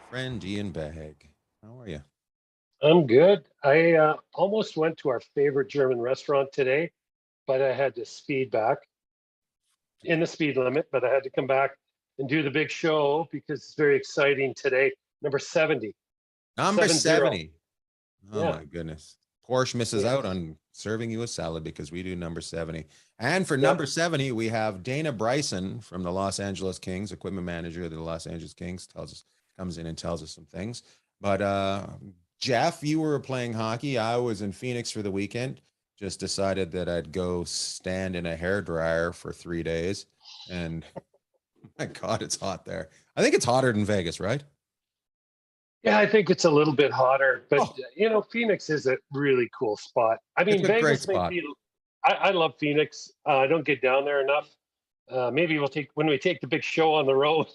friend Ian Begg. How are you? I'm good. I almost went to our favorite German restaurant today, but I had to speed back in the speed limit, but I had to come back and do the big show because it's very exciting today. Number 70, Number 70. 70. Oh Yeah, my goodness. Porsche misses yeah, out on serving you a salad because we do number 70. And for yep. number 70, we have Dana Bryson from the Los Angeles Kings, equipment manager of the Los Angeles Kings, comes in and tells us some things. But Jeff, you were playing hockey. I was in Phoenix for the weekend. Just decided that I'd go stand in a hair dryer for 3 days. And my God, it's hot there. I think it's hotter than Vegas, right? Yeah, I think it's a little bit hotter, but Oh, Phoenix is a really cool spot. I it's mean, a great Vegas may spot. be. I love Phoenix. I don't get down there enough. Maybe we'll take when we take the big show on the road.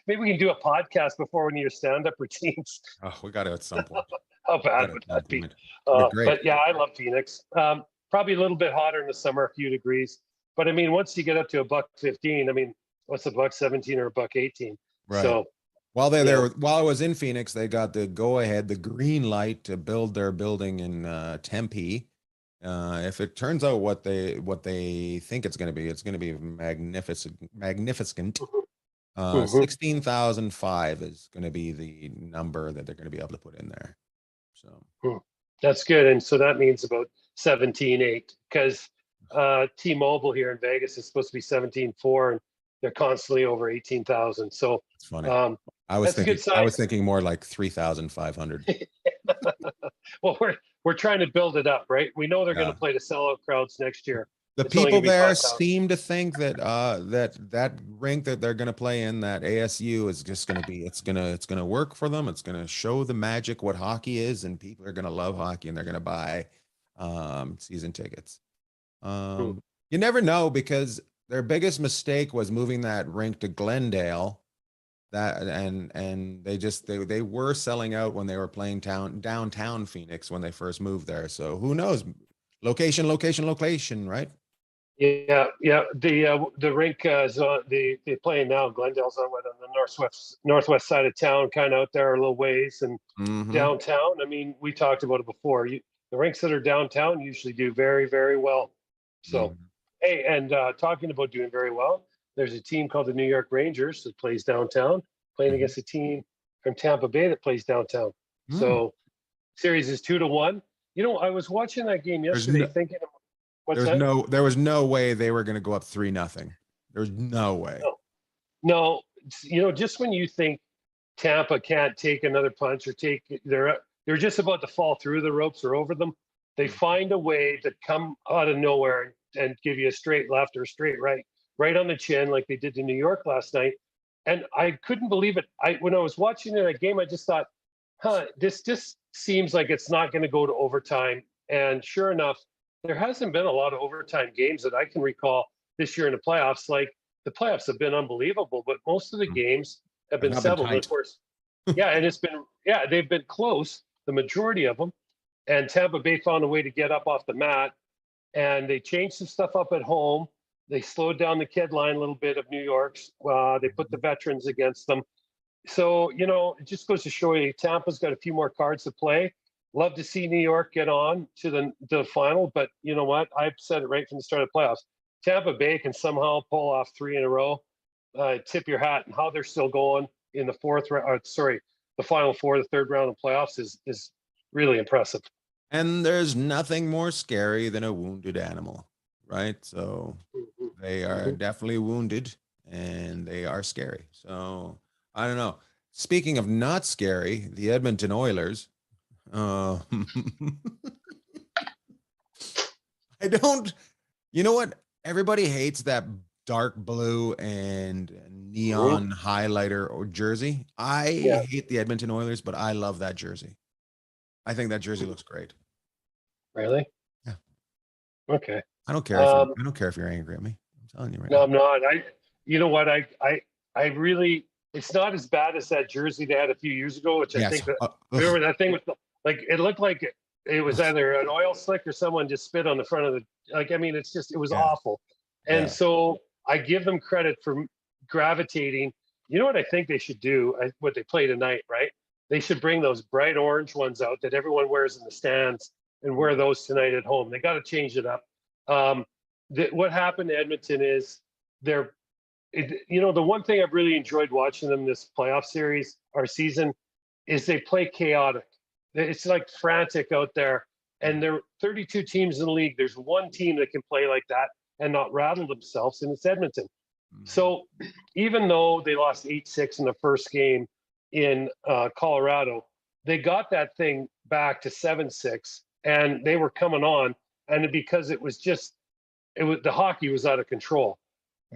Maybe we can do a podcast before one of your stand-up routines. Oh, we got to at some point. How We got bad to would at some that be? point. It'd be great. But yeah, I love Phoenix. Probably a little bit hotter in the summer, a few degrees. But I mean, once you get up to a buck 15, I mean, what's a buck 17 or a buck 18? Right. So, While they're you there, know, while I was in Phoenix, they got the go ahead, the green light to build their building in Tempe. If it turns out what they think it's going to be magnificent, magnificent. mhm. 16,005 is going to be the number that they're going to be able to put in there. So Mhm. That's good. And so that means about 17.8 because T-Mobile here in Vegas is supposed to be 17.4 and they're constantly over 18,000. So it's funny. um, that's a good I sign. was thinking more like 3,500. Well, we're trying to build it up, right? We know they're going Yeah. to play to sellout crowds next year. The It's only people going to be there 5,000. seem to think that that rink that they're going to play in, that ASU, is just going to be it's going to work for them. It's going to show the magic what hockey is, and people are going to love hockey and they're going to buy season tickets. Hmm. You never know, because their biggest mistake was moving that rink to Glendale. That and they were selling out when they were playing downtown Phoenix when they first moved there. So who knows? Location, location, location, right? Yeah, yeah. The rink is on they play now. Glendale's on what, on the northwest side of town, kind of out there a little ways, and Mm-hmm. downtown. I mean, we talked about it before. The rinks that are downtown usually do very, very well. So, Mm-hmm. hey, and talking about doing very well, there's a team called the New York Rangers that plays downtown, playing Mm-hmm. against a team from Tampa Bay that plays downtown. Mm. So, series is 2-1. I was watching that game There's yesterday, no thinking, what's that? there was no way they were going to go up 3-0. There's no way. No, no. Just when you think Tampa can't take another punch or they're just about to fall through the ropes or over them, they find a way to come out of nowhere and give you a straight left or straight right on the chin, like they did to New York last night. And I couldn't believe it. When I was watching that game, I just thought, this just seems like it's not going to go to overtime. And sure enough, there hasn't been a lot of overtime games that I can recall this year in the playoffs. Like, the playoffs have been unbelievable, but most of the Mm. games have Have been not been settled. And of tight. course, yeah, and they've been close, the majority of them. And Tampa Bay found a way to get up off the mat, and they changed some stuff up at home. They slowed down the kid line a little bit of New York's. They put the veterans against them. So, it just goes to show you Tampa's got a few more cards to play. Love to see New York get on to the final, but you know what? I've said it right from the start of the playoffs. Tampa Bay can somehow pull off three in a row. Tip your hat, and how they're still going in the fourth round. Sorry, the final four, the third round of playoffs is really impressive. And there's nothing more scary than a wounded animal, right? So Mhm, they are mhm. definitely wounded and they are scary. So I don't know. Speaking of not scary, the Edmonton Oilers. Uh, I don't. You know what? Everybody hates that dark blue and Mhm. neon highlighter or jersey. I Yeah, hate the Edmonton Oilers, but I love that jersey. I think that jersey looks great. really. Yeah. Okay. I Um, don't care if you're angry at me. I'm telling you right no, now. I'm not. You know what? I really. It's not as bad as that jersey they had a few years ago, which I Yes. think that. Ugh. Remember that thing with like it looked like it was either an oil slick or someone just spit on the front of the. Like, I mean, it was Yeah. awful. And Yeah. so I give them credit for gravitating You know what I think they should do? What they play tonight, right? They should bring those bright orange ones out that everyone wears in the stands and wear those tonight at home. They got to change it up. What happened to Edmonton is they're, the one thing I've really enjoyed watching them this playoff series or season is they play chaotic. It's like frantic out there. And there are 32 teams in the league. There's one team that can play like that and not rattle themselves, and it's Edmonton. So even though they lost 8-6 in the first game in Colorado, they got that thing back to 7-6, and they were coming on. And because the hockey was out of control.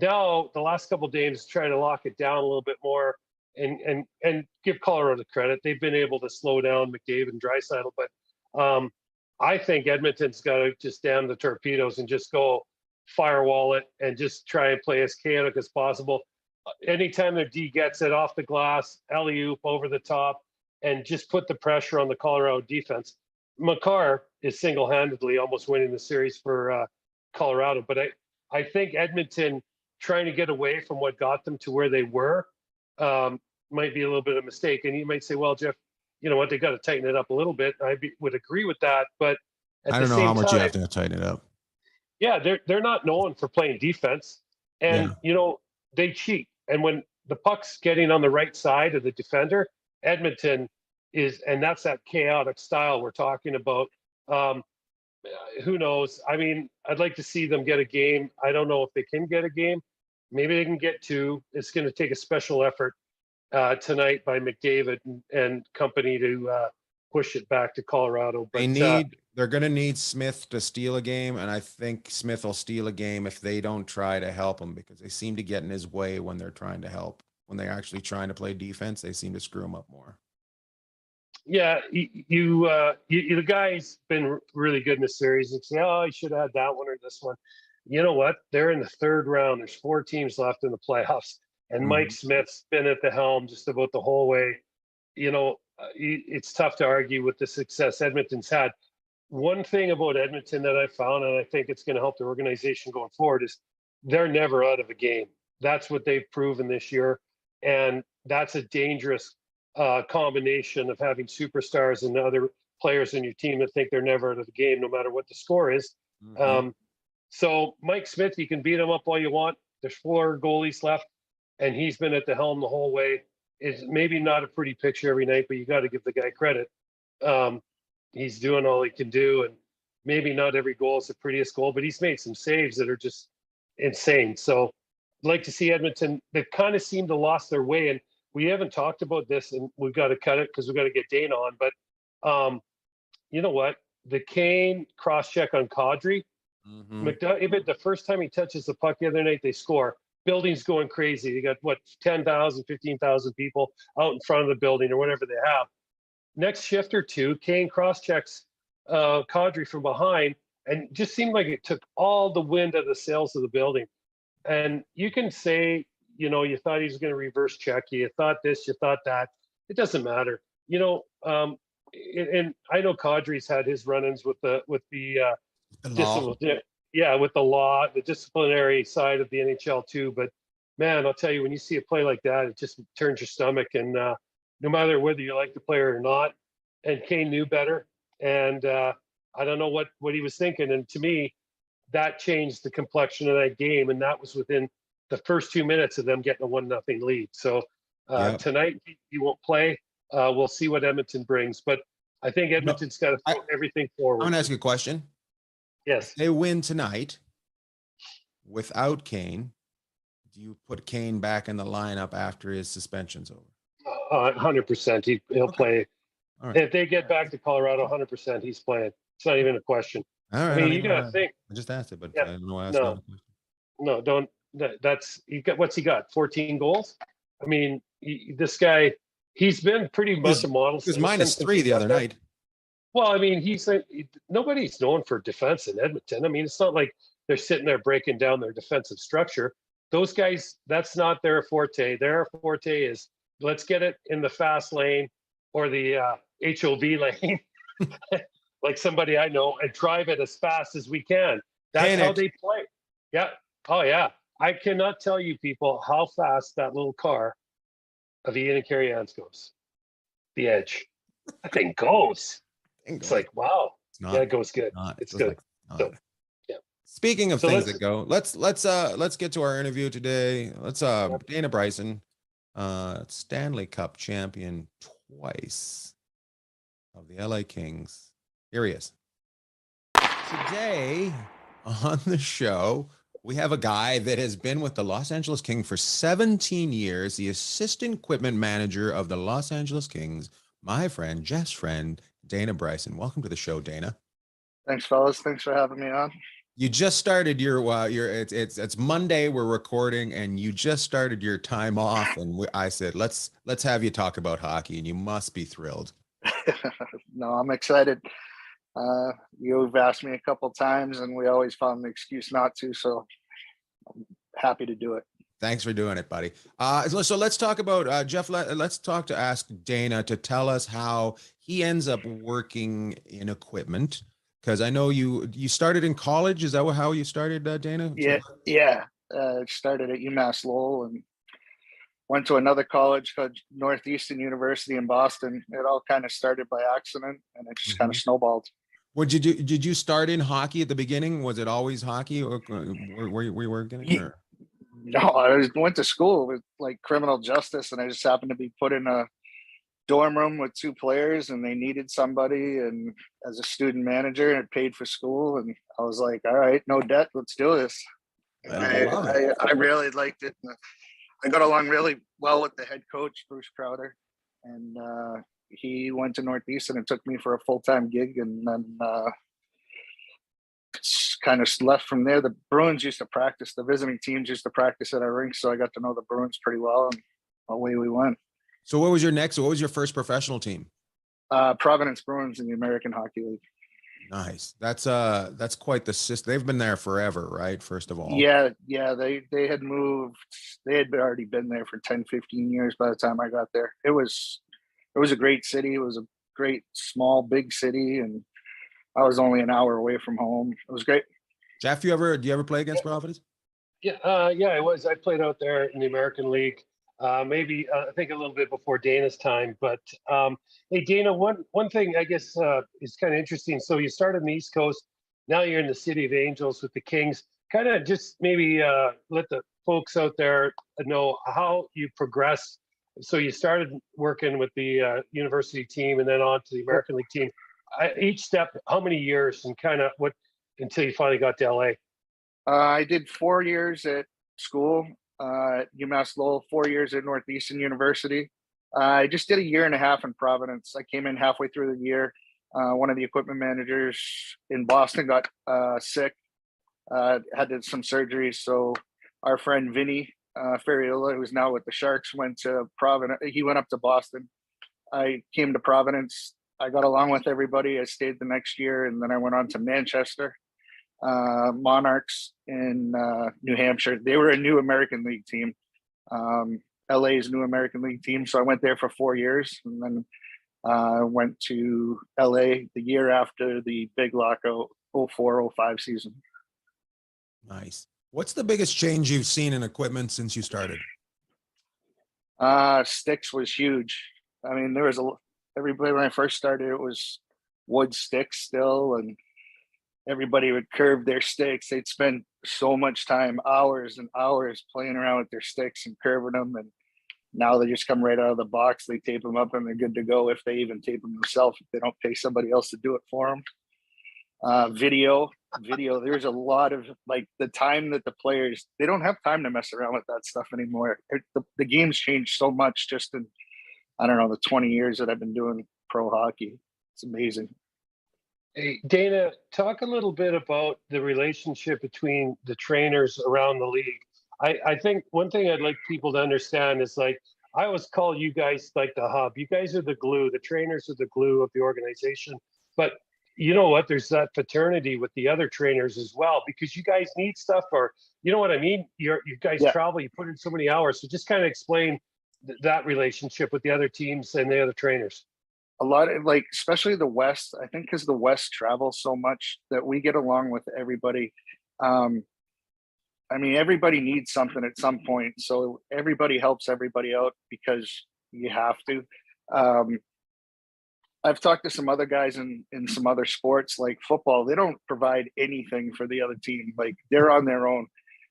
Now the last couple of games, try to lock it down a little bit more and give Colorado credit. They've been able to slow down McDavid and Draisaitl, but I think Edmonton's got to just damn the torpedoes and just go firewall it and just try and play as chaotic as possible. Anytime their D gets it off the glass, alley-oop over the top, and just put the pressure on the Colorado defense. Makar is single-handedly almost winning the series for Colorado, but I think Edmonton trying to get away from what got them to where they were might be a little bit of a mistake. And you might say, well, Jeff, you know what, they got to tighten it up a little bit. Would agree with that, but I don't know how much you have to tighten it up. Yeah, they're not known for playing defense, and they cheat. And when the puck's getting on the right side of the defender, Edmonton is, and that's that chaotic style we're talking about. Who knows? I mean, I'd like to see them get a game. I don't know if they can get a game. Maybe they can get two. It's going to take a special effort tonight by McDavid and company to push it back to Colorado. But they're going to need Smith to steal a game, and I think Smith will steal a game if they don't try to help him, because they seem to get in his way when they're trying to help. When they're actually trying to play defense, they seem to screw him up more. Yeah, the guy's been really good in the series. You say, oh, he should have had that one or this one. You know what? They're in the third round. There's 4 teams left in the playoffs, and Mike Smith's been at the helm just about the whole way. It's tough to argue with the success Edmonton's had. One thing about Edmonton that I found, and I think it's going to help the organization going forward, is they're never out of a game. That's what they've proven this year, and that's a dangerous combination of having superstars and other players in your team that think they're never out of the game, no matter what the score is. So Mike Smith, you can beat him up all you want. There's 4 goalies left, and he's been at the helm the whole way. It's maybe not a pretty picture every night, but you got to give the guy credit. He's doing all he can do, and maybe not every goal is the prettiest goal, but he's made some saves that are just insane. So I'd like to see Edmonton. They've kind of seemed to lost their way, and we haven't talked about this, and we've got to cut it because we've got to get Dana on. But you know what? The Kane cross-check on Kadri. McDavid, the first time he touches the puck the other night, they score. Building's going crazy. They got, 10,000, 15,000 people out in front of the building or whatever they have. Next shift or two, Kane cross-checks Kadri from behind, and it just seemed like it took all the wind out of the sails of the building. And you can say, you thought he was going to reverse check you. You thought this, you thought that. It doesn't matter. And I know Kadri's had his run-ins with the law. With the law, the disciplinary side of the NHL too. But man, I'll tell you, when you see a play like that, it just turns your stomach. And no matter whether you like the player or not, and Kane knew better. And I don't know what he was thinking. And to me, that changed the complexion of that game. And that was within the first 2 minutes of them getting a 1-0 lead. So tonight he won't play. We'll see what Edmonton brings. But I think Edmonton's got to throw everything forward. I'm going to ask you a question. Yes. If they win tonight without Kane, do you put Kane back in the lineup after his suspension's over? 100%. He'll play. Right. If they get back to Colorado, 100% he's playing. It's not even a question. All right. I mean, you got to think. I just asked it, but Yeah. I don't know why I asked that question. No, don't. What's he got? 14 goals? I mean, this guy, he's been pretty much a model. He was -3 the other night. Well, I mean, nobody's known for defense in Edmonton. I mean, it's not like they're sitting there breaking down their defensive structure. Those guys, that's not their forte. Their forte is, let's get it in the fast lane or the HOV lane, like somebody I know, and drive it as fast as we can. That's how they play. Yeah. Oh, yeah. I cannot tell you people how fast that little car of Ian and Carrie Anscos. The Edge. That thing goes. It's like, wow. It's not. Yeah, it goes good. Not. It's It good. like not. So, yeah. Speaking of So things let's- that go, let's get to our interview today. Dana Bryson, Stanley Cup champion twice of the LA Kings. Here he is. Today on the show, we have a guy that has been with the Los Angeles Kings for 17 years, the assistant equipment manager of the Los Angeles Kings, my friend, Jeff's friend, Dana Bryson. Welcome to the show, Dana. Thanks, fellas. Thanks for having me on. You just started your it's Monday, we're recording, and you just started your time off, and I said let's have you talk about hockey, and you must be thrilled. No, I'm excited. You've asked me a couple times, and we always found an excuse not to, so I'm happy to do it. Thanks for doing it, buddy. So let's talk about Jeff. Let's ask Dana to tell us how he ends up working in equipment. Because I know you started in college. Is that how you started, Dana? Yeah. Started at UMass Lowell and went to another college called Northeastern University in Boston. It all kind of started by accident, and it just kind of snowballed. What did you do? Did you start in hockey at the beginning? Was it always hockey, or were you working? Or? No, I went to school with like criminal justice, and I just happened to be put in a dorm room with two players, and they needed somebody, and as a student manager, and it paid for school, and I was like, all right, no debt, let's do this. I really liked it. I got along really well with the head coach, Bruce Crowder, and he went to Northeastern and took me for a full-time gig, and then kind of left from there. The Bruins used to practice, the visiting teams used to practice at our rink, so I got to know the Bruins pretty well, and away we went. So what was your first professional team? Providence Bruins in the American Hockey League. Nice. That's quite the system. They've been there forever, right? First of all. Yeah. They had moved. They had already been there for 10, 15 years by the time I got there. It was a great city. It was a great, small, big city. And I was only an hour away from home. It was great. Jeff, do you ever play against Providence? Yeah, I played out there in the American League. Maybe I think a little bit before Dana's time, but hey, Dana, one thing I guess is kind of interesting. So you started on the East Coast, now you're in the City of Angels with the Kings. Kind of just maybe let the folks out there know how you progressed. So you started working with the university team, and then on to the American League team. Each step, how many years, and kind of what until you finally got to LA? I did 4 years at school. UMass Lowell, 4 years at Northeastern University. I just did a year and a half in Providence. I came in halfway through the year. One of the equipment managers in Boston got sick, had some surgery. So our friend Vinny Ferriola, who's now with the Sharks, went to Providence. He went up to Boston. I came to Providence. I got along with everybody. I stayed the next year, and then I went on to Manchester. Monarchs in New Hampshire. They were a new American League team. LA's new American League team. So I went there for 4 years, and then went to LA the year after the big lockout 04-05 season. Nice. What's the biggest change you've seen in equipment since you started? Sticks was huge. I mean, there was everybody when I first started, it was wood sticks still, and everybody would curve their sticks. They'd spend so much time, hours and hours, playing around with their sticks and curving them. And now they just come right out of the box. They tape them up and they're good to go, if they even tape them themselves, if they don't pay somebody else to do it for them. Video. There's a lot of, like, the time that the players, they don't have time to mess around with that stuff anymore. The game's changed so much just in, I don't know, the 20 years that I've been doing pro hockey. It's amazing. Hey, Dana, talk a little bit about the relationship between the trainers around the league. I think one thing I'd like people to understand is, like, I always call you guys like the hub. You guys are the glue. The trainers are the glue of the organization. But you know what? There's that fraternity with the other trainers as well, because you guys need stuff, or you know what I mean? You guys travel, you put in so many hours. So just kind of explain that relationship with the other teams and the other trainers. A lot of, like, especially the West, I think because the West travels so much that we get along with everybody. I mean, everybody needs something at some point. So everybody helps everybody out, because You have to. Um, I've talked to some other guys in some other sports like football. They don't provide anything for the other team. Like they're on their own.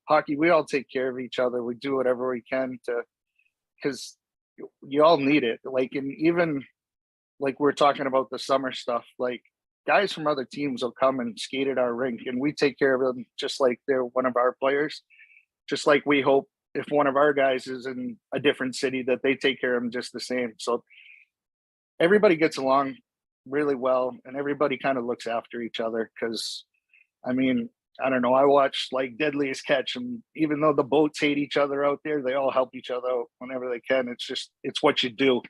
Hockey, we all take care of each other. We do whatever we can to, because you all need it. Like, and even like we're talking about the summer stuff, like guys from other teams will come and skate at our rink and we take care of them just like they're one of our players. Just like we hope if one of our guys is in a different city that they take care of them just the same. So everybody gets along really well and everybody kind of looks after each other. Cause I mean, I don't know. I watched like Deadliest Catch, and even though the boats hate each other out there, they all help each other out whenever they can. It's just, it's what you do.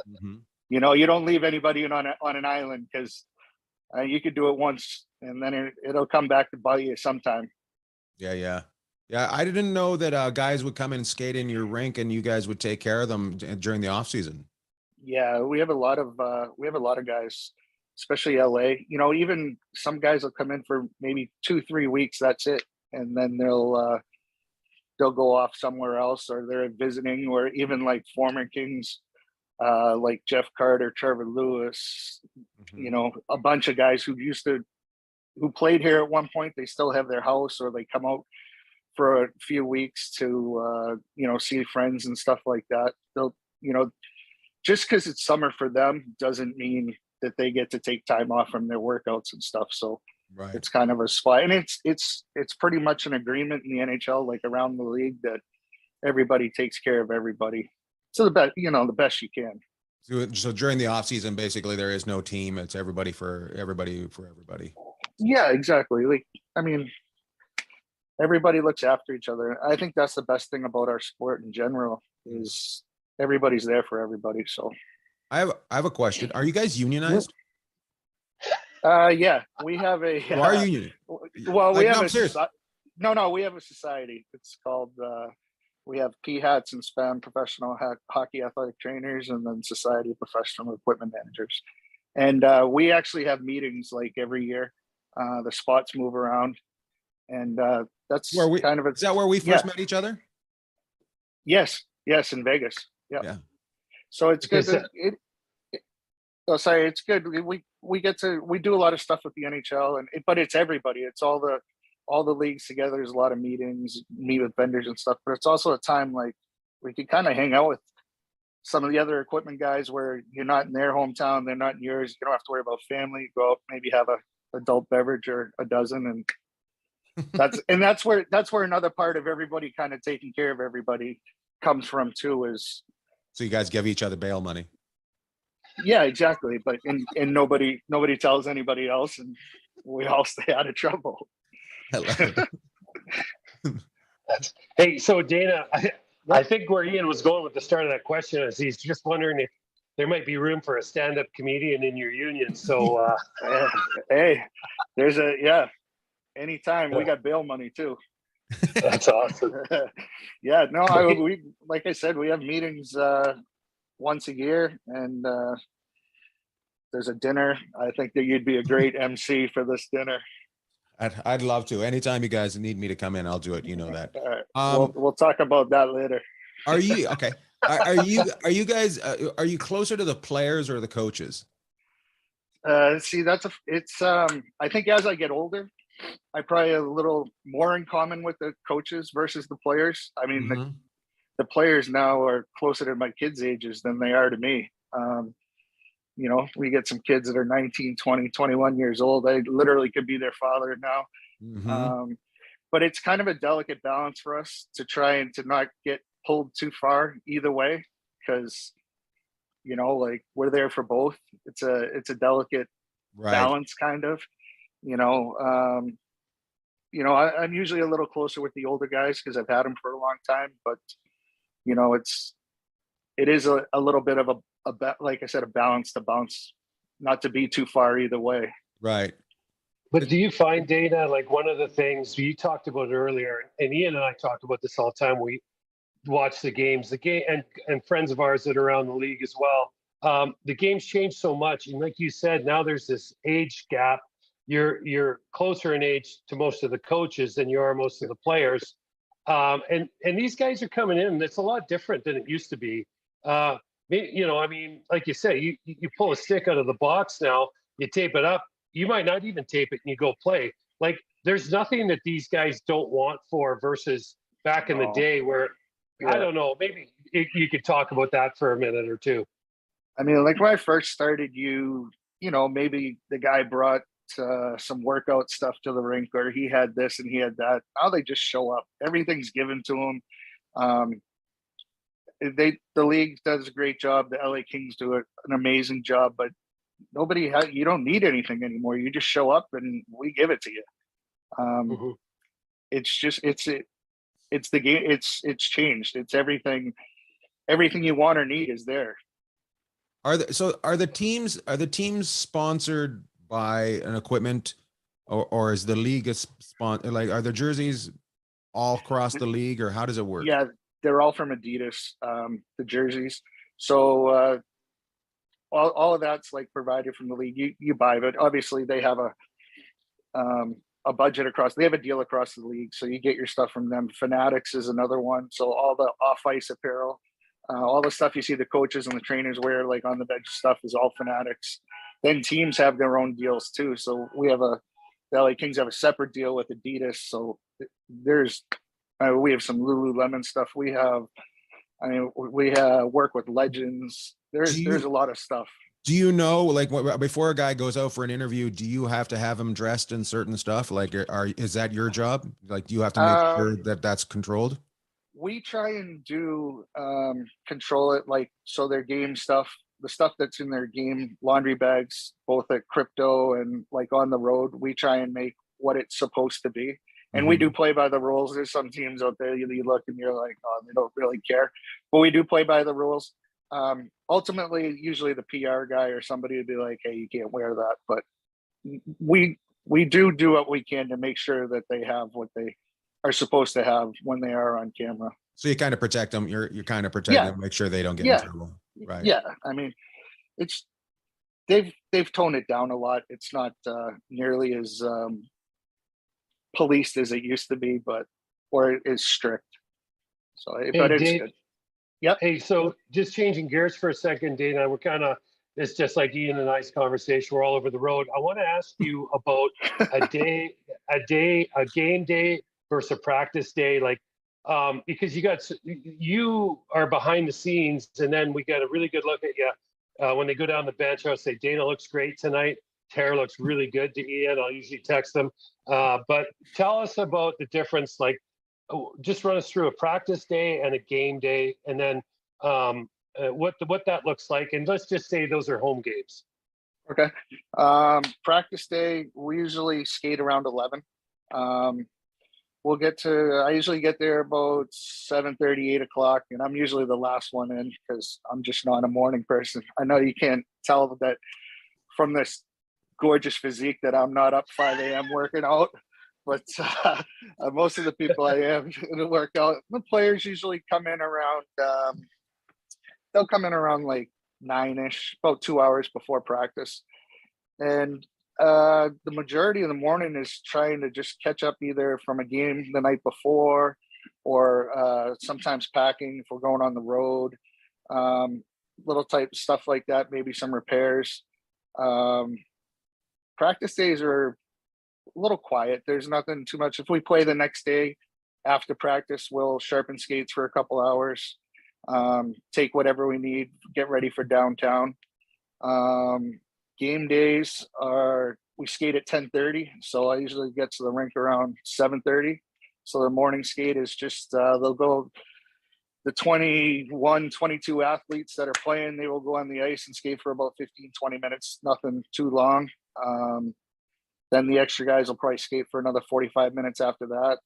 Mm-hmm. You know, you don't leave anybody on an island because you could do it once and then it'll come back to bite you sometime. Yeah. I didn't know that guys would come and skate in your rink and you guys would take care of them during the off season. Yeah, we have a lot of guys, especially LA. You know, even some guys will come in for maybe 2-3 weeks. That's it, and then they'll go off somewhere else, or they're visiting, or even like former Kings, like Jeff Carter, Trevor Lewis. Mm-hmm. You know, a bunch of guys who played here at one point. They still have their house, or they come out for a few weeks to see friends and stuff like that. They'll, just because it's summer for them doesn't mean that they get to take time off from their workouts and stuff. So Right. it's kind of a spot, and it's pretty much an agreement in the NHL, like around the league, that everybody takes care of everybody. So the best you can. So during the off season, basically there is no team. It's everybody for everybody. Yeah, exactly. Like, I mean, everybody looks after each other. I think that's the best thing about our sport in general is everybody's there for everybody. So I have a question. Are you guys unionized? Yeah, we have a. You are union. Well, we have I'm serious. No, we have a society. It's called. We have PHATs and SPAM, professional hockey athletic trainers, and then Society of Professional Equipment Managers. And we actually have meetings like every year. The spots move around, and that's Where we, kind of is that where we first met each other? Yes, in Vegas. Yeah. So it's good. It's good. We do a lot of stuff with the NHL, but it's everybody. It's all the leagues together. There's a lot of meetings, meet with vendors and stuff. But it's also a time like we can kind of hang out with some of the other equipment guys where you're not in their hometown, they're not in yours. You don't have to worry about family. Go out, maybe have a adult beverage or a dozen, and that's where another part of everybody kind of taking care of everybody comes from too. Is so you guys give each other bail money. Yeah, exactly. But and nobody tells anybody else, and we all stay out of trouble. Hey, so Dana, I think where Ian was going with the start of that question is he's just wondering if there might be room for a stand-up comedian in your union. So hey, anytime. We got bail money too. That's awesome. Yeah, no, we like I said, we have meetings once a year, and there's a dinner. I think that you'd be a great MC for this dinner. I'd love to. Anytime you guys need me to come in, I'll do it. You know that. All right. We'll talk about that later. Are you okay? Are you guys? Are you closer to the players or the coaches? See, I think as I get older, I probably have a little more in common with the coaches versus the players. I mean, the players now are closer to my kids' ages than they are to me. We get some kids that are 19, 20, 21 years old. I literally could be their father now. Mm-hmm. But it's kind of a delicate balance for us to try and to not get pulled too far either way, because, like we're there for both. It's a delicate balance kind of, I'm usually a little closer with the older guys because I've had them for a long time, but it is a little bit of like I said, a balance to bounce, not to be too far either way. Right. But do you find, Dana, like one of the things you talked about earlier, and Ian and I talked about this all the time, we watch the games, and friends of ours that are around the league as well. The game's changed so much. And like you said, now there's this age gap. You're closer in age to most of the coaches than you are most of the players. And these guys are coming in. It's a lot different than it used to be. You know, I mean, like you say, you pull a stick out of the box now, you tape it up. You might not even tape it, and you go play. Like, there's nothing that these guys don't want for versus back in the No. day where I Yeah. don't know. Maybe you could talk about that for a minute or two. I mean, like when I first started, you know, maybe the guy brought some workout stuff to the rink, or he had this and he had that. Now they just show up. Everything's given to them. The league does a great job. The LA Kings do an amazing job, but you don't need anything anymore. You just show up and we give it to you. Mhm. It's just it's the game. It's changed. It's everything. Everything you want or need is there. Are the teams sponsored by an equipment, or is the league a sponsor? Like, are the jerseys all across the league, or how does it work? Yeah, they're all from Adidas, the jerseys. So all of that's like provided from the league. You buy it. Obviously, they have a budget across. They have a deal across the league, so you get your stuff from them. Fanatics is another one. So all the off ice apparel, all the stuff you see the coaches and the trainers wear, like on the bench stuff, is all Fanatics. Then teams have their own deals too. So the LA Kings have a separate deal with Adidas. So we have some Lululemon stuff. We work with Legends. There's a lot of stuff. Do you know, like, before a guy goes out for an interview, do you have to have him dressed in certain stuff? Like, is that your job? Like, do you have to make sure that that's controlled? We try and do control it, like, so their game stuff, the stuff that's in their game laundry bags, both at crypto and like on the road, we try and make what it's supposed to be. And we do play by the rules. There's some teams out there you look and you're like, oh, they don't really care, but we do play by the rules. Ultimately, usually the PR guy or somebody would be like, hey, you can't wear that, but we do what we can to make sure that they have what they are supposed to have when they are on camera. So you kind of protect them. You're kind of protecting them, make sure they don't get in trouble. Right. Yeah. I mean, they've toned it down a lot. It's not nearly as policed as it used to be, or it is strict. So, but it's Dave, good. Yep. Hey, so just changing gears for a second, Dana, it's just like Ian and I's conversation. We're all over the road. I want to ask you about a game day versus a practice day. Like, because you are behind the scenes, and then we got a really good look at you when they go down the bench. I'll say, Dana looks great tonight. Tara looks really good to Ian. I'll usually text them. But tell us about the difference. Like, just run us through a practice day and a game day, and then what that looks like. And let's just say those are home games. Okay. Practice day, we usually skate around 11. I usually get there about 7:30, 8 o'clock, and I'm usually the last one in because I'm just not a morning person. I know you can't tell that from this gorgeous physique that I'm not up 5 a.m. working out, but most of the people I am in the workout, the players usually come in around, they'll come in around like 9-ish, about 2 hours before practice. And the majority of the morning is trying to just catch up either from a game the night before or sometimes packing if we're going on the road, little type stuff like that, maybe some repairs. Practice days are a little quiet. There's nothing too much. If we play the next day after practice, we'll sharpen skates for a couple hours, take whatever we need, get ready for downtown. Game days we skate at 10:30, so I usually get to the rink around 7:30. So the morning skate is just they'll go, the 21, 22 athletes that are playing, they will go on the ice and skate for about 15, 20 minutes, nothing too long. Then the extra guys will probably skate for another 45 minutes after that.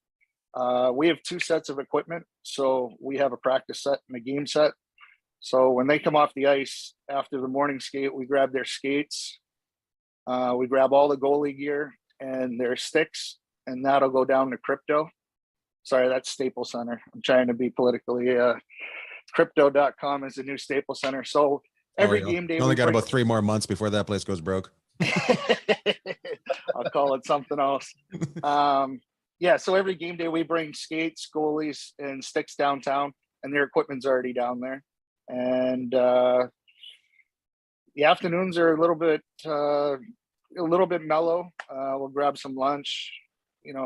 We have 2 sets of equipment, so we have a practice set and a game set. So when they come off the ice after the morning skate, we grab their skates, we grab all the goalie gear and their sticks, and that'll go down to crypto. Sorry, that's Staples Center. I'm trying to be politically, crypto.com is the new Staples Center. So every game day, we only got about 3 more months before that place goes broke. I'll call it something else. So every game day we bring skates, goalies, and sticks downtown, and their equipment's already down there. And the afternoons are a little bit mellow. We'll grab some lunch.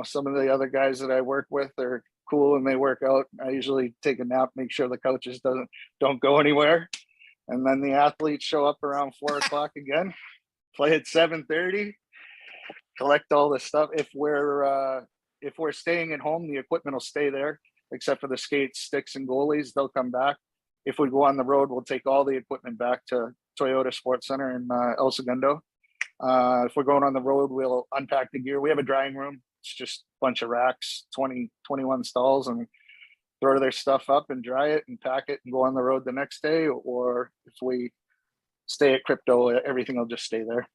Some of the other guys that I work with are cool and they work out. I usually take a nap, make sure the coaches don't go anywhere. And then the athletes show up around 4:00 again, play at 7:30, collect all the stuff. If we're staying at home, the equipment will stay there, except for the skates, sticks, and goalies. They'll come back. If we go on the road, we'll take all the equipment back to Toyota Sports Center in El Segundo. If we're going on the road, we'll unpack the gear. We have a drying room. It's just a bunch of racks, 21 stalls, and throw their stuff up and dry it and pack it and go on the road the next day. Or if we stay at Crypto, everything will just stay there.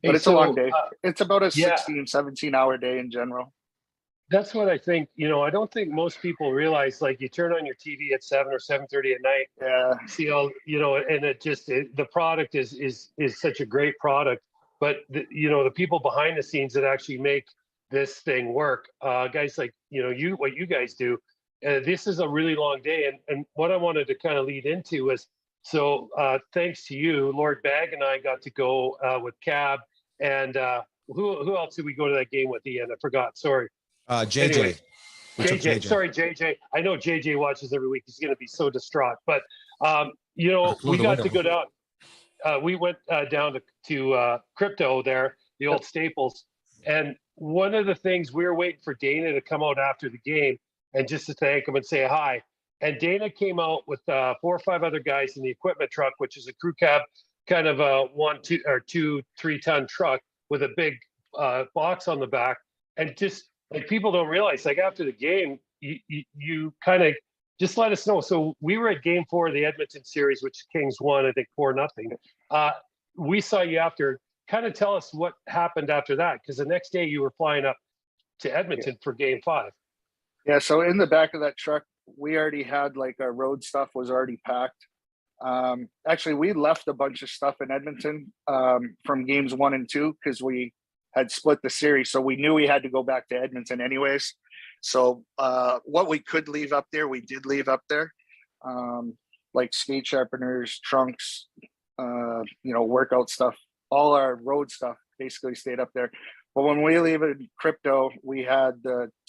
But it's a long day. It's about a 16, 17-hour day in general. That's what I think. I don't think most people realize, like, you turn on your TV at 7 or 7:30 at night. Yeah. See all, and the product is such a great product, but the people behind the scenes that actually make this thing work, guys like, what you guys do, this is a really long day. And what I wanted to kind of lead into is, so thanks to you, Lord Bag and I got to go with Cab, and who else did we go to that game with, Ian? I forgot. Sorry. JJ. Anyway, JJ. Sorry, JJ. I know JJ watches every week. He's going to be so distraught. But, we got to go down. We went down to Crypto there, the old Staples. And one of the things, we were waiting for Dana to come out after the game and just to thank him and say hi. And Dana came out with 4 or 5 other guys in the equipment truck, which is a crew cab, kind of a 1, 2, or 2, 3-ton truck with a big box on the back. And just, like, people don't realize, like, after the game, you kind of just let us know. So we were at Game 4 of the Edmonton series, which Kings won, I think 4-0. We saw you after. Kind of tell us what happened after that, because the next day you were flying up to Edmonton for Game 5. Yeah. So in the back of that truck, we already had, like, our road stuff was already packed. Actually, we left a bunch of stuff in Edmonton from games 1 and 2 because we had split the series, so we knew we had to go back to Edmonton anyways. So what we could leave up there, we did leave up there, like skate sharpeners, trunks, workout stuff. All our road stuff basically stayed up there. But when we leave in Crypto, we had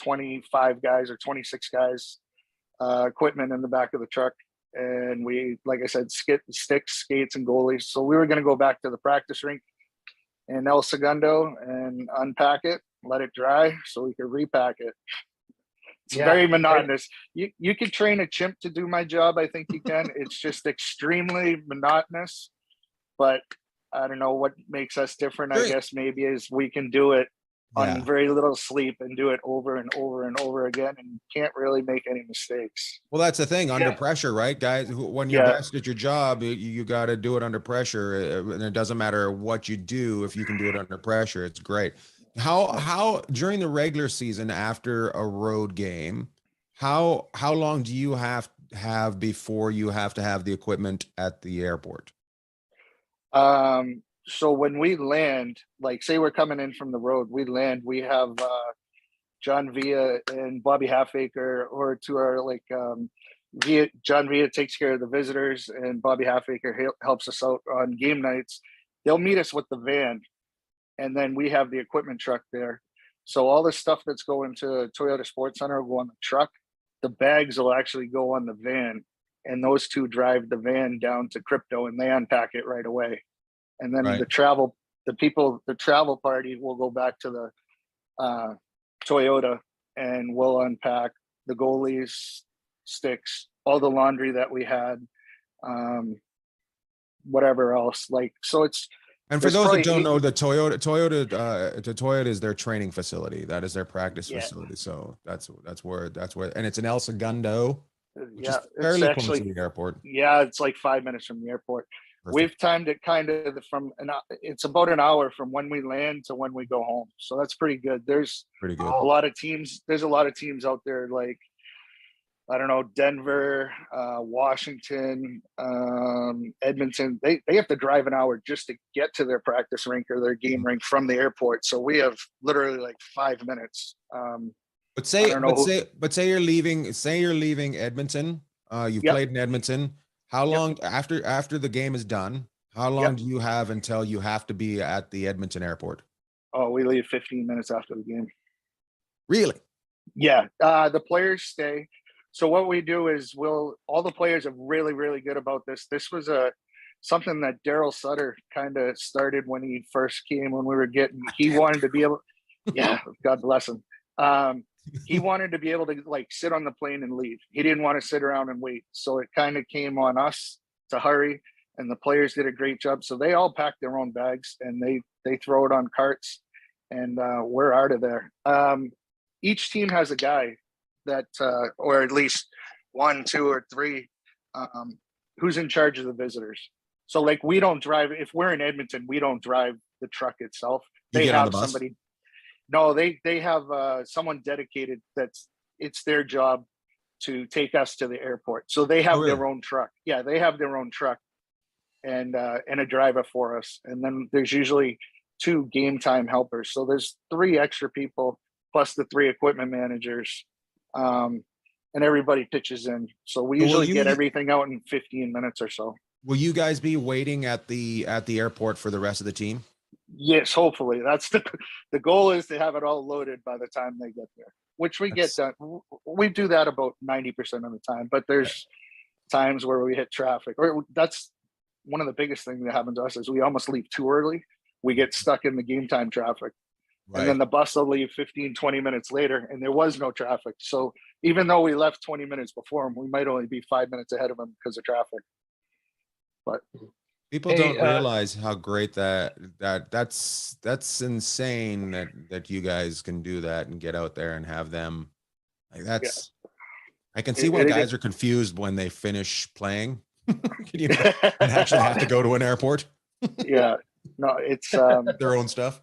25 guys or 26 guys equipment in the back of the truck, and we, like I said, sticks, skates, and goalies. So we were going to go back to the practice rink in El Segundo and unpack it, let it dry so we could repack it. It's very monotonous. You could train a chimp to do my job. I think you can. It's just extremely monotonous, but I don't know what makes us different. I guess maybe is we can do it on very little sleep and do it over and over and over again, and can't really make any mistakes. Well, that's the thing, under pressure, right, guys? When you're best at your job, you got to do it under pressure, and it doesn't matter what you do. If you can do it under pressure, it's great. How during the regular season after a road game, how long do you have before you have to have the equipment at the airport? So when we land, like, say we're coming in from the road, we have John Villa and Bobby Halfacre, or to our, like, John Villa takes care of the visitors and Bobby Halfacre helps us out on game nights. They'll meet us with the van, and then we have the equipment truck there. So all the stuff that's going to Toyota Sports Center will go on the truck. The bags will actually go on the van, and those two drive the van down to Crypto and they unpack it right away. And then the travel party will go back to the Toyota, and we'll unpack the goalies, sticks, all the laundry that we had, whatever else. Like, so it's. And for those that don't know, the Toyota is their training facility. That is their practice facility. So that's where, and it's in El Segundo, which is fairly close to the airport. Yeah, it's like 5 minutes from the airport. Perfect. We've timed it kind of it's about an hour from when we land to when we go home. So that's pretty good. There's a lot of teams. There's a lot of teams out there, like, I don't know, Denver, Washington, Edmonton. They have to drive an hour just to get to their practice rink or their game rink from the airport. So we have literally like 5 minutes. But say you're leaving Edmonton. You've played in Edmonton. How long after the game is done? How long do you have until you have to be at the Edmonton airport? Oh, we leave 15 minutes after the game. Really? Yeah, the players stay. So what we do is all the players are really, really good about this. This was something that Daryl Sutter kind of started when he first came, when we were he wanted to be able, yeah, God bless him. He wanted to be able to like sit on the plane and leave. He didn't want to sit around and wait. So it kind of came on us to hurry, and the players did a great job. So they all packed their own bags and they throw it on carts, and we're out of there. Each team has a guy that, or at least 1, 2, or 3, who's in charge of the visitors. So like we don't drive. If we're in Edmonton, we don't drive the truck itself. You They get on have the bus? somebody. No, they have someone dedicated it's their job to take us to the airport. So they have Oh, really? their own truck. Yeah, they have their own truck and a driver for us. And then there's usually 2 game time helpers. So there's 3 extra people plus the 3 equipment managers. And everybody pitches in. So we So will usually get you- everything out in 15 minutes or so. Will you guys be waiting at the airport for the rest of the team? Yes, hopefully. That's the goal, is to have it all loaded by the time they get there, which we get done. We do that about 90% of the time, but there's times where we hit traffic. Or that's one of the biggest things that happens to us, is we almost leave too early. We get stuck in the game time traffic. Right. And then the bus will leave 15, 20 minutes later, and there was no traffic. So even though we left 20 minutes before them, we might only be 5 minutes ahead of them because of traffic. But People Hey, don't realize how great that's insane that you guys can do that and get out there and have them like that's. I can see why guys are confused when they finish playing. Can you and actually have to go to an airport? yeah, no, it's Their own stuff.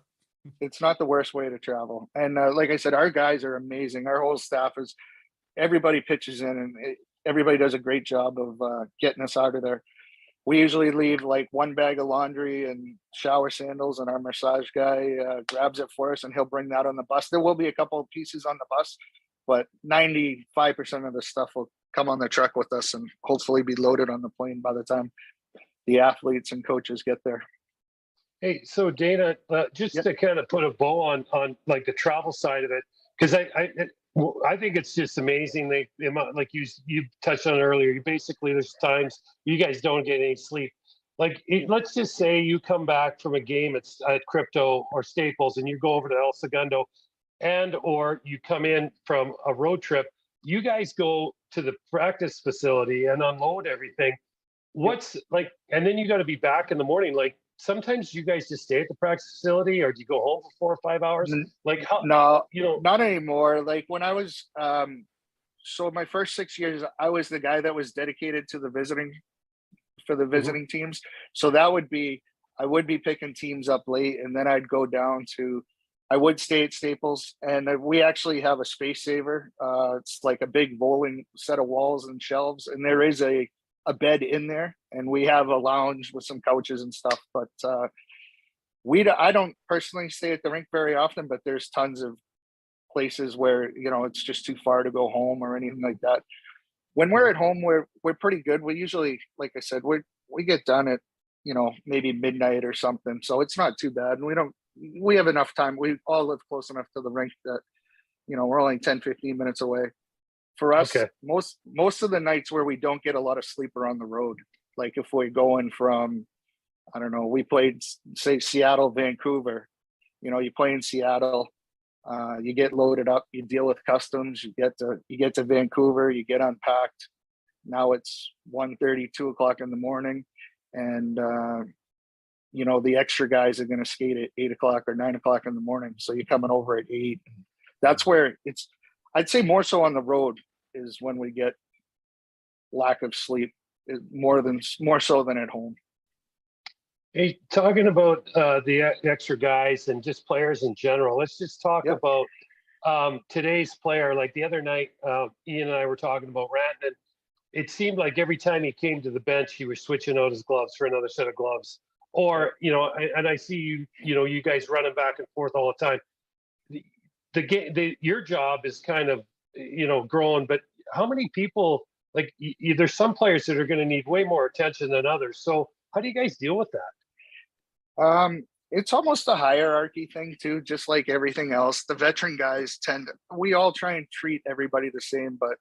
it's not the worst way to travel. And like I said, our guys are amazing. Our whole staff is, everybody pitches in, and everybody does a great job of getting us out of there. We usually leave like 1 bag of laundry and shower sandals, and our massage guy grabs it for us, and he'll bring that on the bus. There will be a couple of pieces on the bus, but 95% of the stuff will come on the truck with us and hopefully be loaded on the plane by the time the athletes and coaches get there. Hey, so Dana, just to kind of put a bow on like the travel side of it, because I think it's just amazing. The amount, like you touched on earlier, you basically, there's times you guys don't get any sleep. Like let's just say you come back from a game at Crypto or Staples, and you go over to El Segundo, or you come in from a road trip. You guys go to the practice facility and unload everything. What's like, and then you got to be back in the morning. Like, sometimes you guys just stay at the practice facility, or do you go home for 4 or 5 hours? Like how? No, you know, not anymore. Like when I was, so my first 6 years, I was the guy that was dedicated to the visiting teams. So that would be, I would be picking teams up late, and then I'd go down to, I would stay at Staples, and we actually have a space saver. It's like a big bowling set of walls and shelves, and there is a bed in there, and we have a lounge with some couches and stuff. But I don't personally stay at the rink very often, but there's tons of places where, you know, it's just too far to go home or anything like that. When we're at home, we're pretty good. We usually, like I said, we get done at, you know, maybe midnight or something, so it's not too bad. And we have enough time. We all live close enough to the rink that, you know, we're only 10, 15 minutes away. For us, Okay. most of the nights where we don't get a lot of sleep are on the road. Like if we're going from, I don't know, we played, say, Seattle, Vancouver. You know, you play in Seattle, you get loaded up, you deal with customs, you get to Vancouver, you get unpacked. Now it's 1:30, 2 o'clock in the morning, and you know, the extra guys are going to skate at 8 o'clock or 9 o'clock in the morning. So you're coming over at 8. That's where it's, I'd say more so on the road is when we get lack of sleep, more so than at home. hey, talking about the extra guys and just players in general, let's just talk about today's player. Like the other night, Ian and I were talking about Rantanen. It seemed like every time he came to the bench, he was switching out his gloves for another set of gloves. Or, you know, and I see you guys running back and forth all the time. Your job is kind of, you know, growing, but how many people like there's some players that are going to need way more attention than others. So how do you guys deal with that? It's almost a hierarchy thing too, just like everything else. The veteran guys we all try and treat everybody the same, but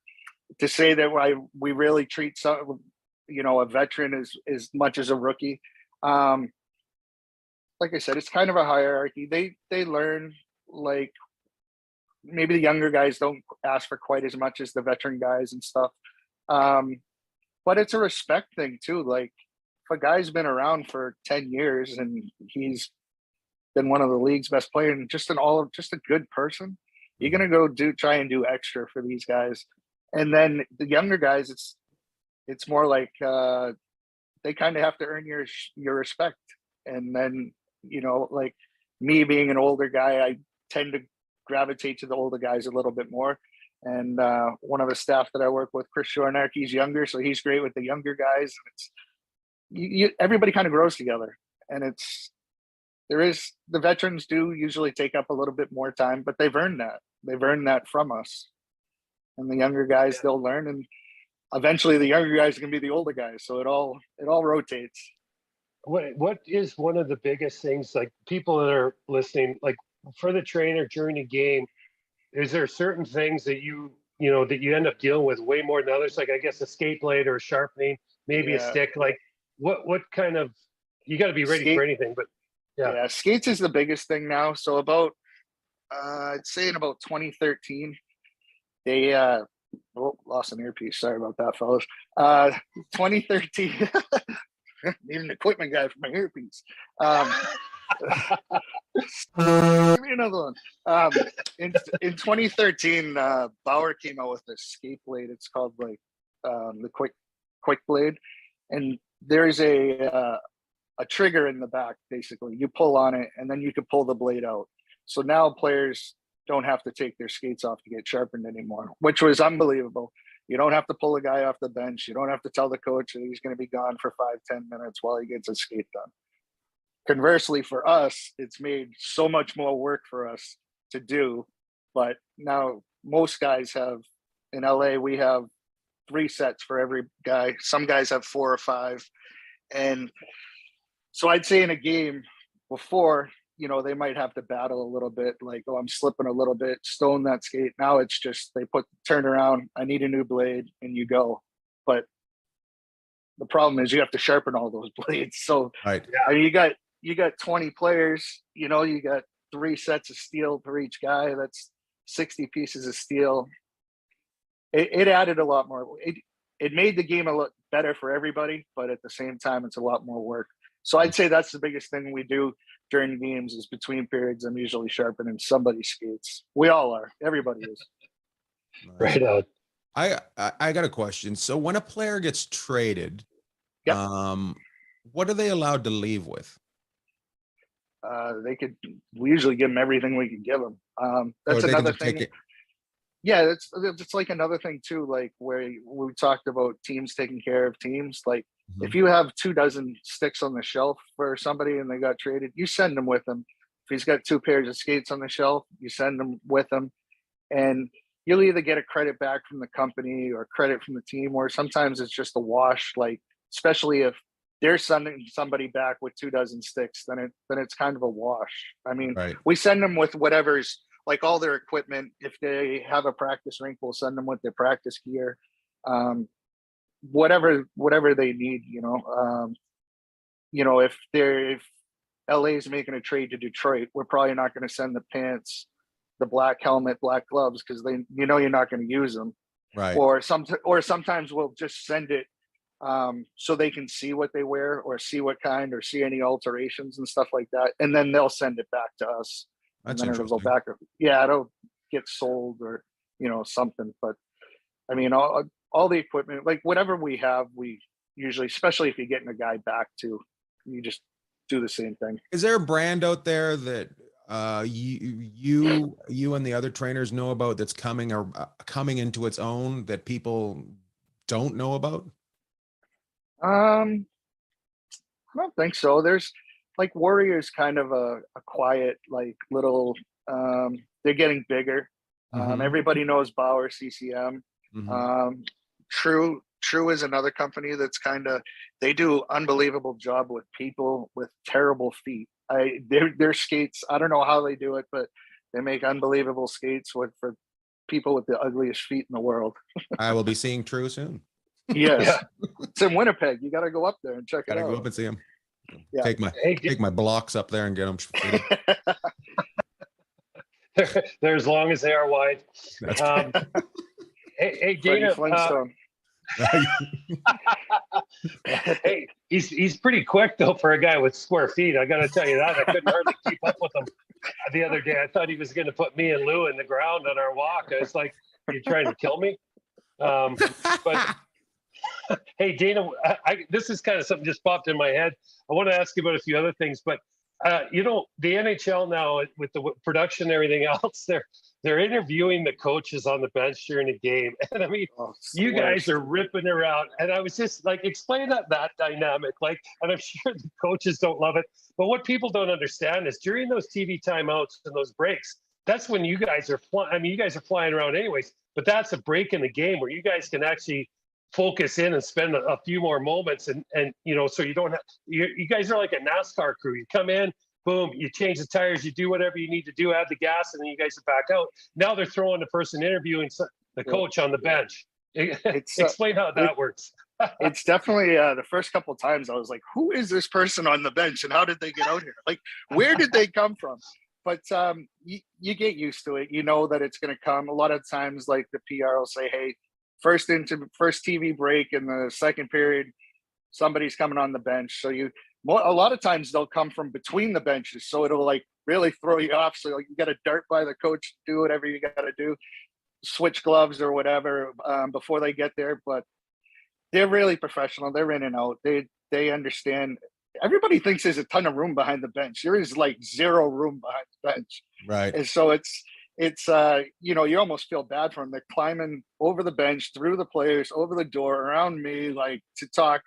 to say that we really treat some, a veteran as much as a rookie. Like I said, it's kind of a hierarchy. They learn, like, maybe the younger guys don't ask for quite as much as the veteran guys and stuff. But it's a respect thing too. Like, if a guy's been around for 10 years and he's been one of the league's best players and just a good person, you're gonna go try and do extra for these guys. And then the younger guys, it's more like they kind of have to earn your respect. And then, like me being an older guy, I tend to gravitate to the older guys a little bit more. And one of the staff that I work with, Chris Shornack, he's younger, so he's great with the younger guys. It's everybody kind of grows together, and the veterans do usually take up a little bit more time, but they've earned that from us. And the younger guys, they'll learn, and eventually the younger guys can be the older guys. So it all rotates. What is one of the biggest things, like, people that are listening, like, for the trainer during the game, is there certain things that you end up dealing with way more than others? Like, I guess a skate blade or a sharpening, maybe a stick. Like, what kind of, you got to be ready for anything, but yeah, skates is the biggest thing now. So about, I'd say in about 2013, they lost an earpiece. Sorry about that, fellas. 2013, need an equipment guy for my earpiece. Give me another one. In 2013, Bauer came out with a skate blade. It's called like the quick blade, and there's a trigger in the back. Basically, you pull on it, and then you can pull the blade out. So now players don't have to take their skates off to get sharpened anymore, which was unbelievable. You don't have to pull a guy off the bench. You don't have to tell the coach that he's going to be gone for 5-10 minutes while he gets his skate done. Conversely, for us, it's made so much more work for us to do. But now most guys have, in LA, we have 3 sets for every guy. Some guys have 4 or 5. And so I'd say in a game before, they might have to battle a little bit, like, oh, I'm slipping a little bit, stone that skate. Now it's just, they turn around, I need a new blade, and you go. But the problem is you have to sharpen all those blades. So Right. I mean, you got 20 players, you got 3 sets of steel for each guy. That's 60 pieces of steel. It added a lot more. It made the game a lot better for everybody, but at the same time, it's a lot more work. So I'd say that's the biggest thing we do during games is between periods. I'm usually sharpening somebody's skates. We all are. Everybody is. right out. I got a question. So when a player gets traded, Yep. What are they allowed to leave with? We usually give them everything we can give them. That's another thing. Yeah, it's like another thing too, like where we talked about teams taking care of teams. Like, if you have 24 sticks on the shelf for somebody and they got traded, you send them with them. If he's got 2 pairs of skates on the shelf, you send them with him. And you'll either get a credit back from the company or credit from the team, or sometimes it's just a wash, like, especially if they're sending somebody back with 24 sticks, then it's kind of a wash. I mean, Right. we send them with whatever's, like, all their equipment. If they have a practice rink, we'll send them with their practice gear. Whatever they need, if LA is making a trade to Detroit, we're probably not going to send the pants, the black helmet, black gloves, because you're not going to use them. Right. Or sometimes we'll just send it so they can see what they wear, or see what kind, or see any alterations and stuff like that, and then they'll send it back to us. That's and then interesting. it'll go back. Yeah, it'll get sold or something. But I mean, all the equipment, like whatever we have, we usually, especially if you're getting a guy back to, you just do the same thing. Is there a brand out there that you and the other trainers know about that's coming into its own that people don't know about? I don't think so. There's, like, Warriors, kind of a quiet, like, little, they're getting bigger. Everybody knows Bauer CCM. True is another company that's they do unbelievable job with people with terrible feet. Their skates, I don't know how they do it, but they make unbelievable skates for people with the ugliest feet in the world. I will be seeing True soon. Yes. Yeah. It's in Winnipeg. You got to go up there and check it Gotta out. go up and see him. Yeah. Take my blocks up there and get them. They're as long as they are wide. That's Hey, Freddie Dana. Flintstone. Hey, he's pretty quick though for a guy with square feet. I got to tell you that. I couldn't hardly keep up with him the other day. I thought he was going to put me and Lou in the ground on our walk. I was like, "Are you trying to kill me?" But hey, Dana, this is kind of something just popped in my head. I want to ask you about a few other things, but the NHL now with the production and everything else, they're interviewing the coaches on the bench during a game, and I mean, you guys are ripping around, and I was just like, explain that dynamic, like, and I'm sure the coaches don't love it, but what people don't understand is during those TV timeouts and those breaks, that's when you guys are flying. I mean, you guys are flying around anyways, but that's a break in the game where you guys can actually focus in and spend a few more moments, and so you don't have you guys are like a NASCAR crew. You come in, boom, you change the tires, you do whatever you need to do, add the gas, and then you guys are back out. Now they're throwing the person interviewing the coach on the bench. Explain how that works. It's definitely the first couple of times I was like, who is this person on the bench and how did they get out here? Like, where did they come from? But you get used to it. You know that it's going to come. A lot of times, like the PR will say, hey, first TV break in the second period, somebody's coming on the bench. So a lot of times they'll come from between the benches. So it'll like really throw you off. So you got to dart by the coach, do whatever you got to do, switch gloves or whatever before they get there. But they're really professional. They're in and out. They understand. Everybody thinks there's a ton of room behind the bench. There is like zero room behind the bench. right. And so it's you almost feel bad for them. They're climbing over the bench, through the players, over the door, around me, like to talk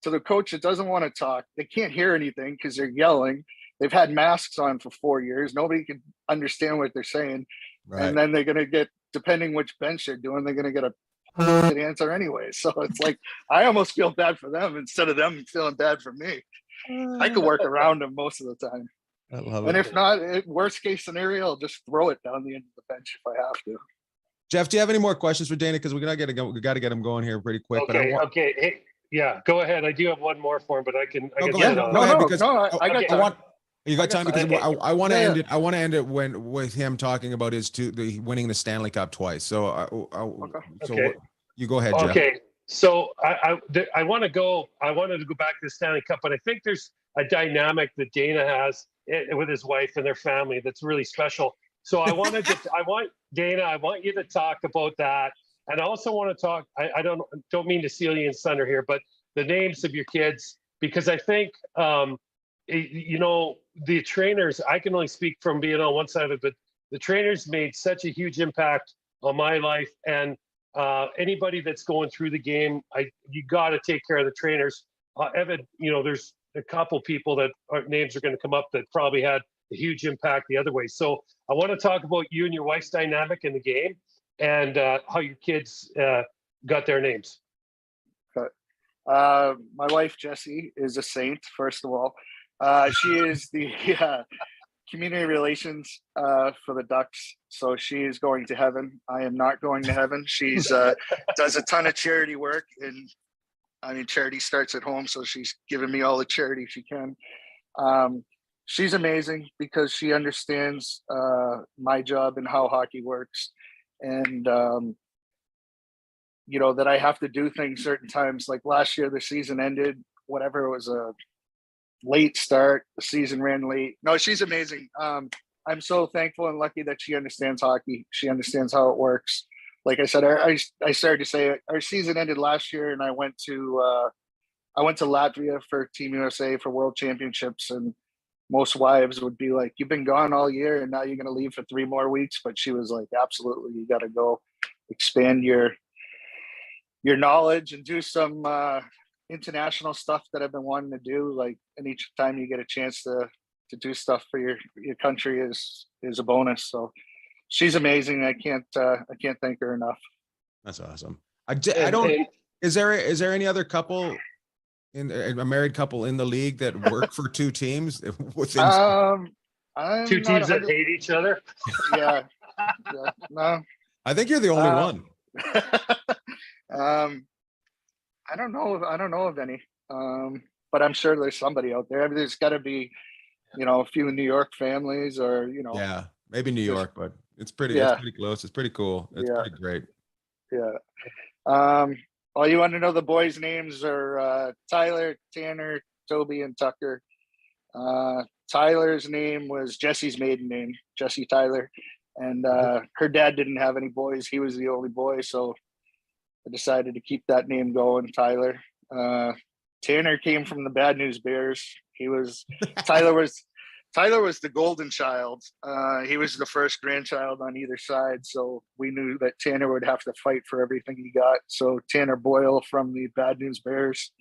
to the coach that doesn't want to talk. They can't hear anything because they're yelling. They've had masks on for 4 years. Nobody can understand what they're saying. Right. And then they're going to get, depending which bench they're doing, they're going to get a good answer anyway. So it's like, I almost feel bad for them instead of them feeling bad for me. I could work around them most of the time. I love And it. if not, worst case scenario, I'll just throw it down the end of the bench if I have to. Jeff, do you have any more questions for Dana? Because we got to get him going here pretty quick. Okay. But Okay. Hey, yeah, go ahead. I do have one more for him, but I can go get ahead. it on. Go ahead, because I got time. you got time because Okay. I want to Yeah. end it. I want to end it with him talking about winning the Stanley Cup twice. So, Okay. You go ahead, Jeff. Okay, so I wanted to go back to the Stanley Cup, but I think there's a dynamic that Dana has with his wife and their family that's really special. So I want you to talk about that, and I also want to talk. I don't mean to steal Ian's thunder here, but the names of your kids, because I think the trainers. I can only speak from being on one side of it, but the trainers made such a huge impact on my life, and anybody that's going through the game, you got to take care of the trainers. Evan, there's a couple people that names are going to come up that probably had a huge impact the other way. So I want to talk about you and your wife's dynamic in the game, and how your kids got their names. My wife Jessie is a saint. First of all, she is the community relations for the Ducks. So she is going to heaven. I am not going to heaven. She's does a ton of charity work, and I mean, charity starts at home. So she's giving me all the charity she can. She's amazing because she understands my job and how hockey works, and that I have to do things certain times. Like last year, the season ended. Whatever, it was a late start. The season ran late. No, she's amazing. I'm so thankful and lucky that she understands hockey. She understands how it works. Like I said, I started to say our season ended last year, and I went to Latvia for Team USA for World Championships, and most wives would be like, "You've been gone all year, and now you're going to leave for 3 more weeks." But she was like, "Absolutely, you got to go expand your knowledge and do some international stuff that I've been wanting to do." Like, and each time you get a chance to do stuff for your country is a bonus. So she's amazing. I can't thank her enough. That's awesome. I don't. And Is there any other couple a married couple in the league that work for two teams within? I'm two not teams that 100. hate each other. Yeah, yeah, no. I think you're the only one. I don't know. I don't know of any. But I'm sure there's somebody out there. I mean, there's got to be, a few New York families, or Yeah, maybe New there's- York, but it's pretty Yeah. close. It's pretty cool. It's Yeah. pretty great. yeah. All you want to know the boys' names are Tyler, Tanner, Toby, and Tucker. Tyler's name was Jesse's maiden name, Jesse Tyler, and her dad didn't have any boys. He was the only boy, so I decided to keep that name going, Tyler. Tanner came from the Bad News Bears. Tyler was the golden child. He was the first grandchild on either side, so we knew that Tanner would have to fight for everything he got. So Tanner Boyle from the Bad News Bears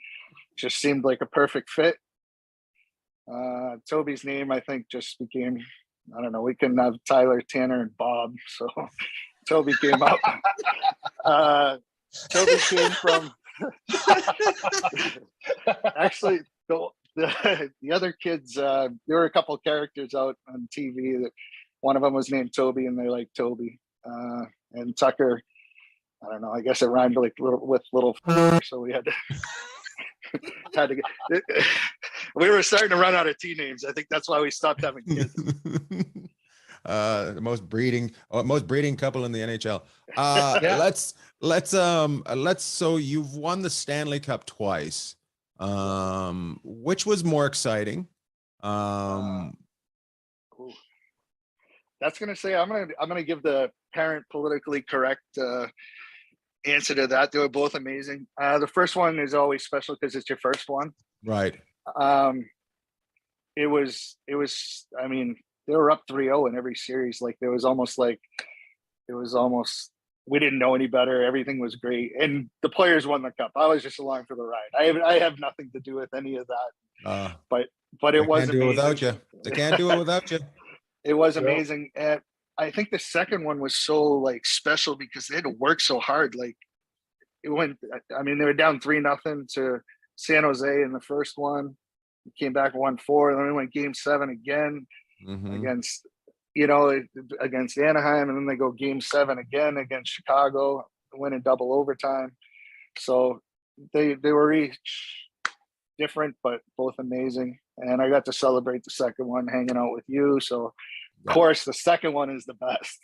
just seemed like a perfect fit. Toby's name, I think, just became, I don't know, we couldn't have Tyler, Tanner, and Bob, so Toby came up. Toby came from actually the other kids. There were a couple of characters out on TV that one of them was named Toby, and they like Toby. And Tucker, I don't know. I guess it rhymed like little, so we had to get. We were starting to run out of T names. I think that's why we stopped having kids. The most breeding couple in the NHL. Yeah. Let's so you've won the Stanley Cup twice. Which was more exciting? That's gonna say I'm gonna give the parent politically correct answer to that. They were both amazing. The first one is always special because it's your first one. Right. It was I mean, they were up 3-0 in every series. Like it was almost we didn't know any better. Everything was great, and the players won the cup. I was just along for the ride. I have nothing to do with any of that. But it was can't do it amazing. without you. They can't do it without you. It was Yeah. amazing. And I think the second one was so like special because they had to work so hard. Like it went. I mean, they were down 3-0 to San Jose in the first one. Came back 1-4, and then we went Game 7 again against Anaheim, and then they go Game 7 again against Chicago, win in double overtime. So they were each different, but both amazing. And I got to celebrate the second one hanging out with you. So of course the second one is the best.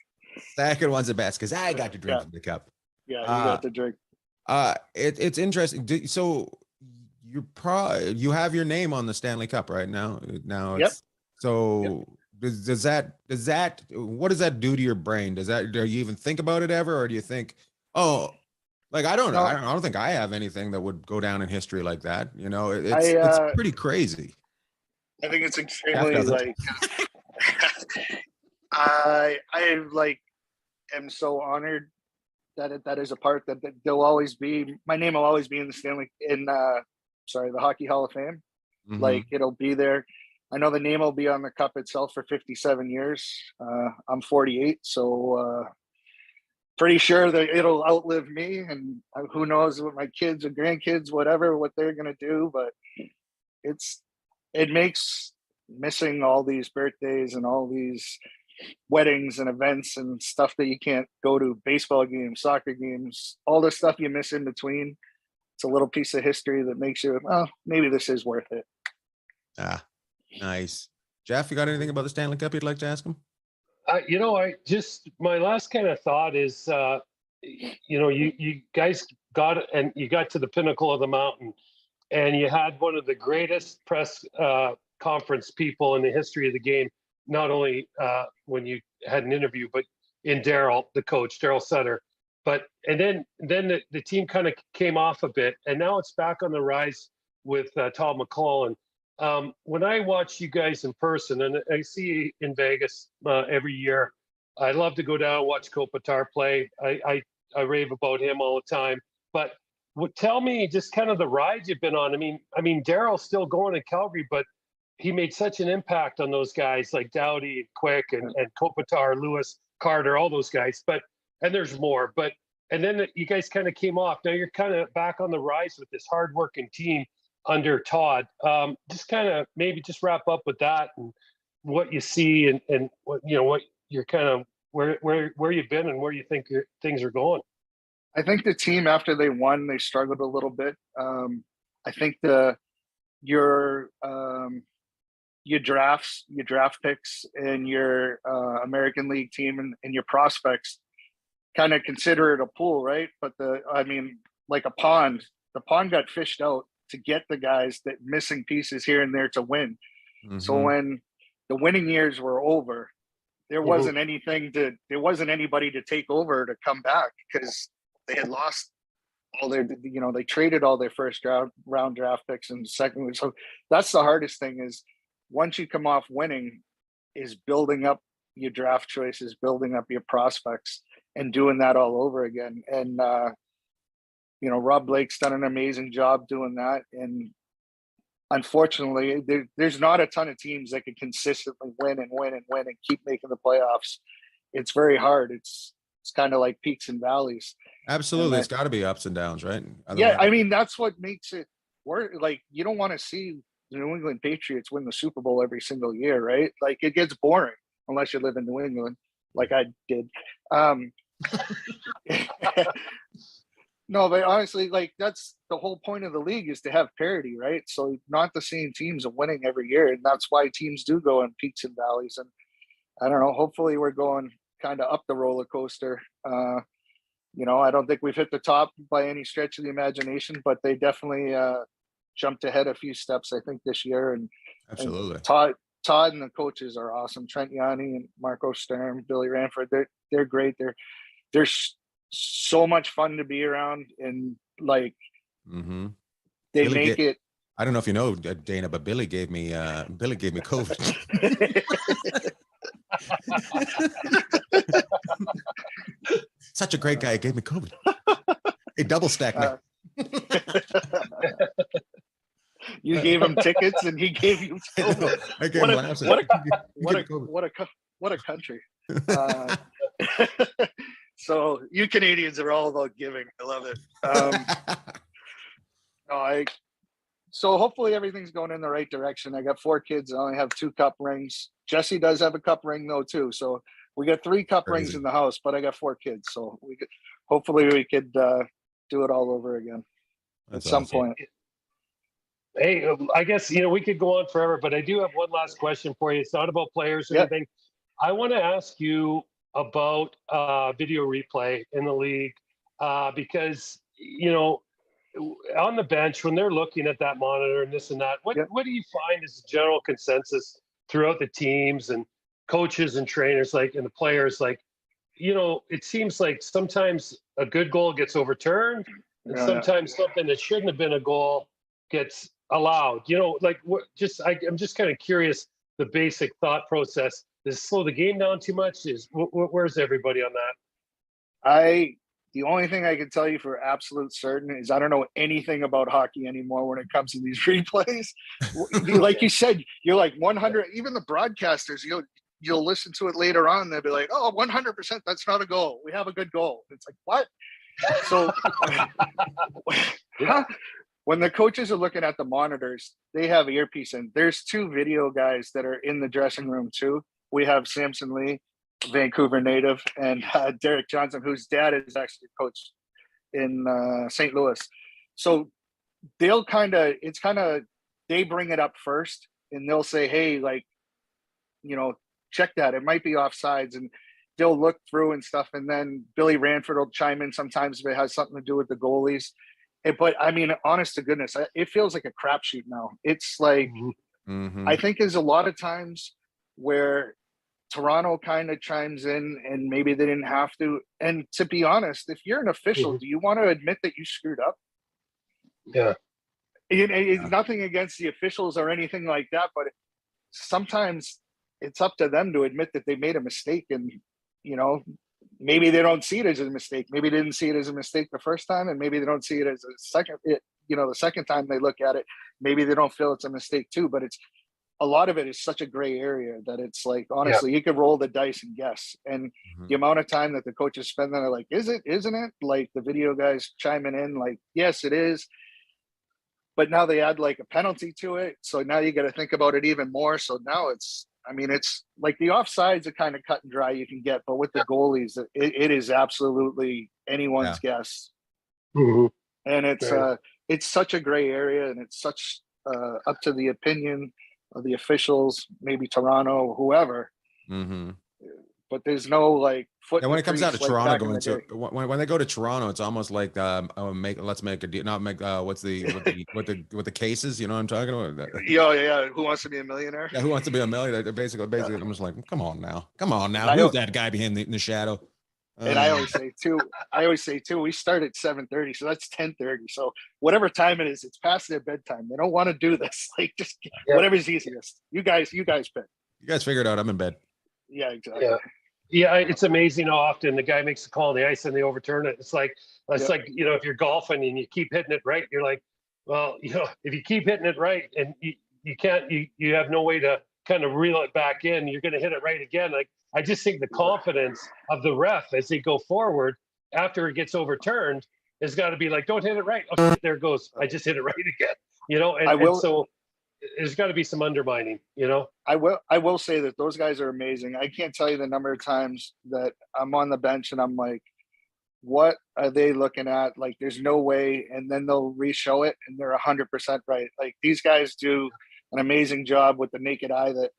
Second one's the best because I got to drink from the cup. Yeah, you got to drink. It's interesting. So you have your name on the Stanley Cup right now. Yep. So does that what does that do to your brain? Do you even think about it ever, or do you think, oh, like I don't know, I don't think I have anything that would go down in history like that. It's pretty crazy. I think it's extremely like I am so honored that is a part that they'll always be. My name will always be in the Hockey Hall of Fame. Mhm. Like it'll be there. I know the name will be on the cup itself for 57 years. I'm 48, so pretty sure that it'll outlive me. And who knows what my kids or grandkids, whatever, what they're gonna do. But it makes missing all these birthdays and all these weddings and events and stuff that you can't go to, baseball games, soccer games, all the stuff you miss in between. It's a little piece of history that makes you, well, maybe this is worth it. Nice. Jeff, you got anything about the Stanley Cup you'd like to ask him? My last kind of thought is, you guys got to the pinnacle of the mountain, and you had one of the greatest press conference people in the history of the game. Not only when you had an interview, but in Daryl, the coach, Daryl Sutter. And then the team kind of came off a bit, and now it's back on the rise with Todd McLellan. When I watch you guys in person, and I see you in Vegas every year, I love to go down and watch Kopitar play. I rave about him all the time. But tell me just kind of the ride you've been on. I mean, Daryl's still going in Calgary, but he made such an impact on those guys like Doughty, Quick, and Kopitar, Lewis, Carter, all those guys. And there's more. But and then you guys kind of came off. Now you're kind of back on the rise with this hardworking team under Todd. Just kind of maybe just wrap up with that and what you see and what what you're kind of where you've been and where you think things are going. I think the team after they won, they struggled a little bit. I think your draft picks and your American League team and your prospects kind of consider it a pool, right? But like a pond, the pond got fished out to get the guys that missing pieces here and there to win. Mm-hmm. So when the winning years were over, there wasn't there wasn't anybody to take over to come back because they had lost all their, they traded all their first round draft picks and second. So that's the hardest thing is once you come off winning is building up your draft choices, building up your prospects and doing that all over again. And, Rob Blake's done an amazing job doing that. And unfortunately, there's not a ton of teams that can consistently win and win and win and keep making the playoffs. It's very hard. It's kind of like peaks and valleys. Absolutely. It's got to be ups and downs, right? That's what makes it work. Like, you don't want to see the New England Patriots win the Super Bowl every single year, right? Like, it gets boring unless you live in New England, like I did. No, but honestly, like, that's the whole point of the league is to have parity, right? So not the same teams are winning every year. And that's why teams do go in peaks and valleys. And I don't know, hopefully we're going kind of up the roller coaster. I don't think we've hit the top by any stretch of the imagination, but they definitely jumped ahead a few steps, I think, this year. And absolutely, and Todd and the coaches are awesome. Trent Yanni and Marco Sturm, Billy Ranford, they're great. They're so much fun to be around, and like they Billy make it. I don't know if you know, Dana, but Billy gave me COVID. Such a great guy. He gave me COVID. He double stacked me. You gave him tickets and he gave you COVID. I gave him laughs. What a country. So you Canadians are all about giving. I love it. So hopefully everything's going in the right direction. I got 4 kids. I only have 2 cup rings. Jesse does have a cup ring though too. So we got 3 cup rings in the house, but I got 4 kids. So hopefully we could do it all over again at some point. Hey, I guess, we could go on forever, but I do have one last question for you. It's not about players or anything. I want to ask you about video replay in the league because, on the bench, when they're looking at that monitor and this and that, what do you find is the general consensus throughout the teams and coaches and trainers, and the players, it seems like sometimes a good goal gets overturned and sometimes something that shouldn't have been a goal gets allowed, I'm just kind of curious, the basic thought process. Does it slow the game down too much? Where's everybody on that? The only thing I can tell you for absolute certain is I don't know anything about hockey anymore when it comes to these replays. Like you said, you're like 100, even the broadcasters, you'll listen to it later on. They'll be like, oh, 100%, that's not a goal. We have a good goal. It's like, what? So when the coaches are looking at the monitors, they have earpiece in. There's 2 video guys that are in the dressing room too. We have Samson Lee, Vancouver native, and Derek Johnson, whose dad is actually a coach in St. Louis. So they bring it up first and they'll say, hey, check that. It might be offsides. And they'll look through and stuff. And then Billy Ranford will chime in sometimes if it has something to do with the goalies. But I mean, honest to goodness, it feels like a crapshoot now. It's like, I think there's a lot of times where Toronto kind of chimes in and maybe they didn't have to. And to be honest, if you're an official, do you want to admit that you screwed up? Yeah. It's nothing against the officials or anything like that, but sometimes it's up to them to admit that they made a mistake. And, maybe they don't see it as a mistake. Maybe they didn't see it as a mistake the first time, and maybe they don't see it as the second time they look at it, maybe they don't feel it's a mistake too. But a lot of it is such a gray area that it's like, Yeah. honestly, you could roll the dice and guess. And Mhm. the amount of time that the coaches spend there, like, is it, isn't it? Like the video guys chiming in, like, yes, it is. But now they add like a penalty to it. So now you got to think about it even more. So now it's, I mean, it's like the offsides are kind of cut and dry you can get, but with the goalies, it is absolutely anyone's guess. Mhm. And Right. it's such a gray area, and it's such up to the opinion of the officials, maybe Toronto, whoever. Mhm. But there's no like foot. And in when the it comes down to crease like Toronto back in going the to day. when they go to Toronto, it's almost like let's make a deal, not make what's the with the cases, you know what I'm talking about? Yeah. Who wants to be a millionaire? Yeah, who wants to be a millionaire? They're basically, Yeah. I'm just like, come on now, I who's al- that guy behind in the shadow? and I always say too. We start at 7:30, so that's 10:30. So whatever time it is, it's past their bedtime. They don't want to do this. Like just Yeah. whatever's easiest. You guys pick. You guys figured out I'm in bed. Yeah, exactly. Yeah. Yeah, it's amazing how often the guy makes a call on the ice and they overturn it. It's like if you're golfing and you keep hitting it right, you're like, well, if you keep hitting it right and you can't, you have no way to kind of reel it back in, you're going to hit it right again. Like I just think the confidence of the ref as they go forward after it gets overturned has got to be like, don't hit it right. Oh, shit, there it goes. I just hit it right again. And so there's got to be some undermining. I will say that those guys are amazing. I can't tell you the number of times that I'm on the bench and I'm like, what are they looking at? Like, there's no way. And then they'll re-show it and they're 100% right. Like these guys do an amazing job with the naked eye that,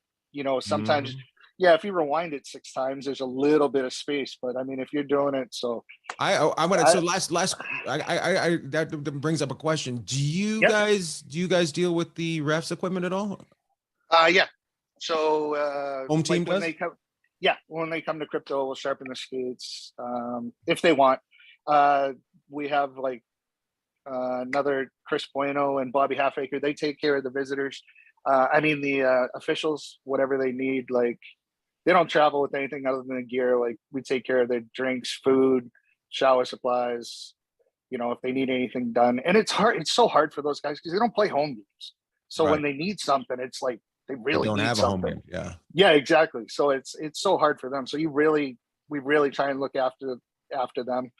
sometimes, Mhm. yeah, if you rewind it 6 times, there's a little bit of space, but I mean, if you're doing it, so I want to. I, So last, I that brings up a question. Do you Yep. guys deal with the refs equipment at all? yeah. So, Home team when does? they come, yeah, when they come to crypto, we'll sharpen the skates if they want. We have like another Chris Bueno and Bobby Halfacre. They take care of the visitors. The officials, whatever they need. Like they don't travel with anything other than the gear. Like we take care of their drinks, food, shower supplies. If they need anything done, and it's hard. It's so hard for those guys because they don't play home games. So when Right. they need something, it's like they They really don't need have a home something. game. Yeah. Yeah, exactly. So it's so hard for them. So we really try and look after them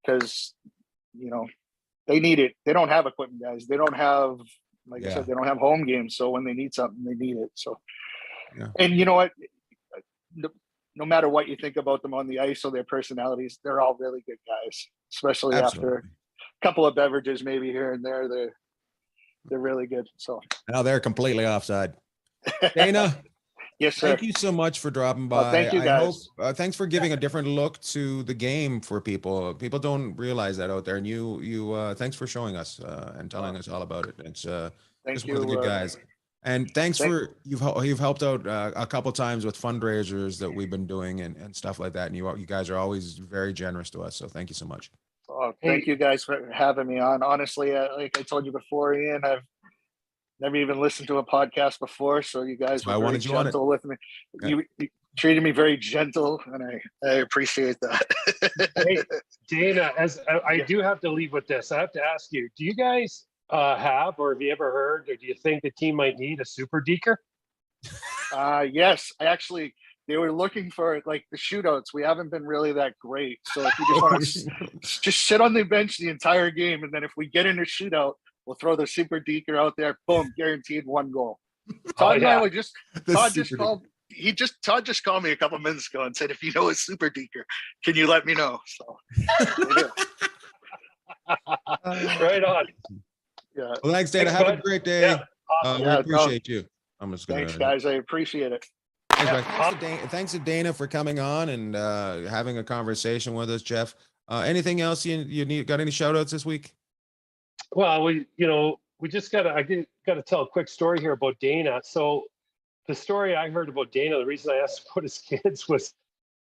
because they need it. They don't have equipment, guys. They don't have, like I Yeah. said, they don't have home games. So when they need something, they need it. So, Yeah. and you know what? No matter what you think about them on the ice or their personalities, they're all really good guys. Especially after Absolutely. a couple of beverages, maybe here and there, they're really good. So Now they're completely offside. Dana, yes, sir. thank you so much for dropping Oh, by. thank you, I hope guys. thanks for giving a different look to the game for people. People don't realize that out there, and you thanks for showing us and telling us all about it. It's Thank just one of the good you. guys. And thanks Thank- for you've helped out a couple times with fundraisers that we've been doing and stuff like that. And you guys are always very generous to us. So thank you so much. Oh, thank you guys for having me on. Honestly, like I told you before, Ian, I've never even listened to a podcast before, so you guys That's why I were very wanted you on it. gentle with me. Yeah. You treated me very gentle, and I appreciate that. Hey, Dana, as I Yeah. do have to leave with this, I have to ask you: do you guys have, or have you ever heard, or do you think the team might need a super deaker? Yes, they were looking for like the shootouts. We haven't been really that great, so if you just want to just sit on the bench the entire game, and then if we get in a shootout, we'll throw the super deaker out there. Boom, guaranteed 1 goal. Todd and I were just Todd just called me a couple minutes ago and said, if you know a super deaker, can you let me know? So Right on. yeah. Well, thanks, Dana. Thanks, Have a bud. great day. Yeah, awesome. We Yeah, no. appreciate you. I'm just gonna Thanks, guys. I appreciate it. Thanks, Yeah. Mike. Thanks to Dana for coming on and having a conversation with us, Jeff. Anything else you need? Got any shout outs this week? Well, we just gotta tell a quick story here about Dana. So the story I heard about Dana, the reason I asked about his kids was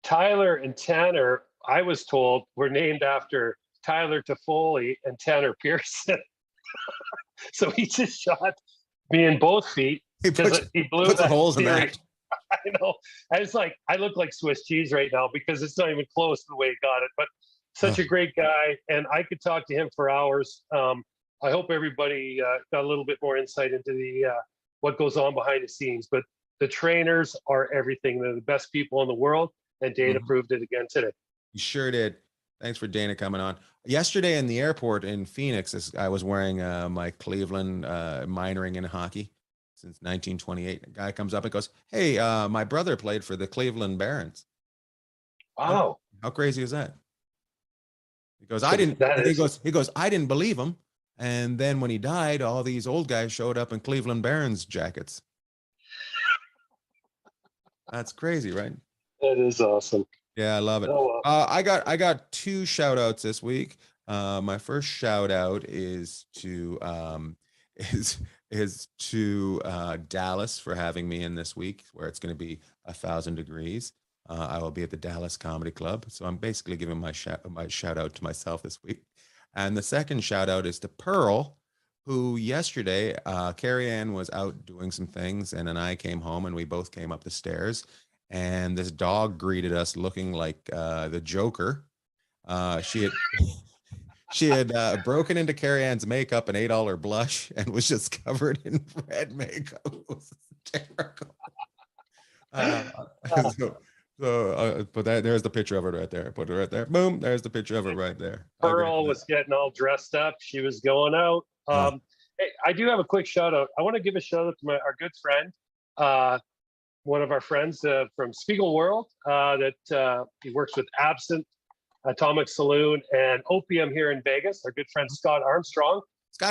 Tyler and Tanner, I was told, were named after Tyler Toffoli and Tanner Pearson. So he just shot me in both feet He because puts, he blew puts the that holes in theory. that. I know. I look like Swiss cheese right now because it's not even close to the way he got it. But such a great guy, and I could talk to him for hours. I hope everybody got a little bit more insight into what goes on behind the scenes. But the trainers are everything. They're the best people in the world, and Dana proved it again today. You sure did. Thanks for Dana coming on. Yesterday in the airport in Phoenix, I was wearing my Cleveland minoring in hockey since 1928. A guy comes up and goes, "Hey, my brother played for the Cleveland Barons." Wow. How crazy is that? He goes, "I didn't." He goes, "I didn't believe him." And then when he died, all these old guys showed up in Cleveland Barons jackets. That's crazy, right? That is awesome. Yeah, I love it. Oh, well. I got 2 shout outs this week. My first shout out is to Dallas for having me in this week, where it's going to be 1,000 degrees. I will be at the Dallas Comedy Club, so I'm basically giving my shout out to myself this week. And the second shout out is to Pearl, who yesterday, Carrie Ann was out doing some things, and then I came home, and we both came up the stairs, and this dog greeted us looking like the Joker. She had broken into Carrie Ann's makeup and ate all her blush and was just covered in red makeup. It was hysterical. But there's the picture of it right there. Put it right there. Boom. There's the picture of it right there. Pearl was getting all dressed up. She was going out. Hey, I do have a quick shout out. I want to give a shout out to our good friend, one of our friends from Spiegel World, that he works with Absinthe, Atomic Saloon, and Opium here in Vegas. Our good friend Scott Armstrong,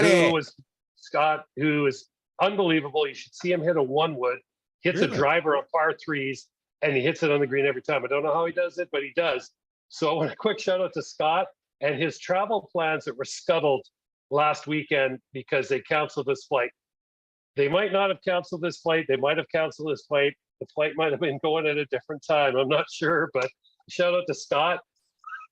who is unbelievable. You should see him hit a 1-wood, hits a driver on par 3s, and he hits it on the green every time. I don't know how he does it, but he does. So I want a quick shout out to Scott and his travel plans that were scuttled last weekend because they canceled this flight. They might not have canceled this flight. They might have canceled this flight. The flight might have been going at a different time. I'm not sure, but shout out to Scott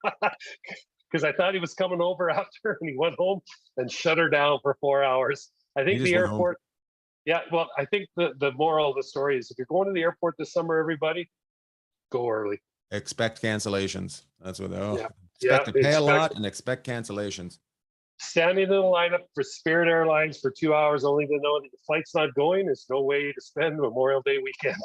because I thought he was coming over after, and he went home and shut her down for 4 hours. I think the airport. Yeah, well, I think the moral of the story is if you're going to the airport this summer, everybody, go early. Expect cancellations. That's what they expect to pay a lot and expect cancellations. Standing in the lineup for Spirit Airlines for 2 hours only to know that the flight's not going is no way to spend Memorial Day weekend.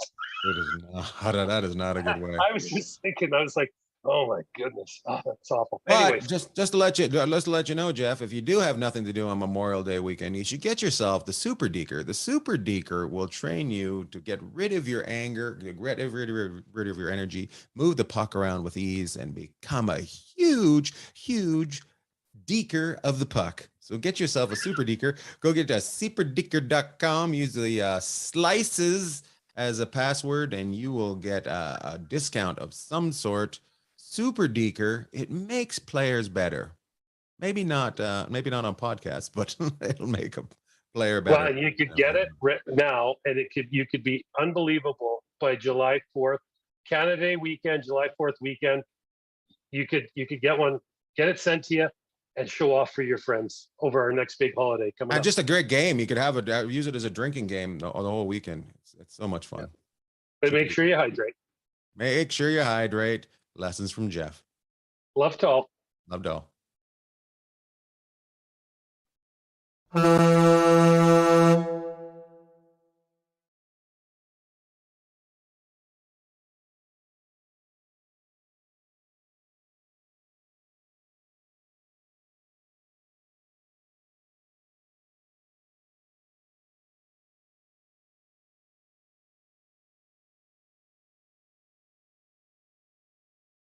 That is not a good way. I was just thinking, I was like, oh my goodness, that's awful. But anyways, just to let you know, Jeff, if you do have nothing to do on Memorial Day weekend, you should get yourself the Super Deker. The Super Deker will train you to get rid of your anger, get rid of your energy, move the puck around with ease, and become a huge deker of the puck. So get yourself a Super Deker. Go get superdeker.com. Use the slices as a password, and you will get a discount of some sort. Super Deker, it makes players better. Maybe not on podcasts, but it'll make a player better. Well, and you could get it right now, and you could be unbelievable by July 4th, Canada Day weekend, July 4th weekend. You could get one, get it sent to you, and show off for your friends over our next big holiday coming up. Just a great game. You could use it as a drinking game the whole weekend. It's so much fun. Yeah. But make sure you hydrate. Make sure you hydrate. Lessons from Jeff. Love to all. Love to all.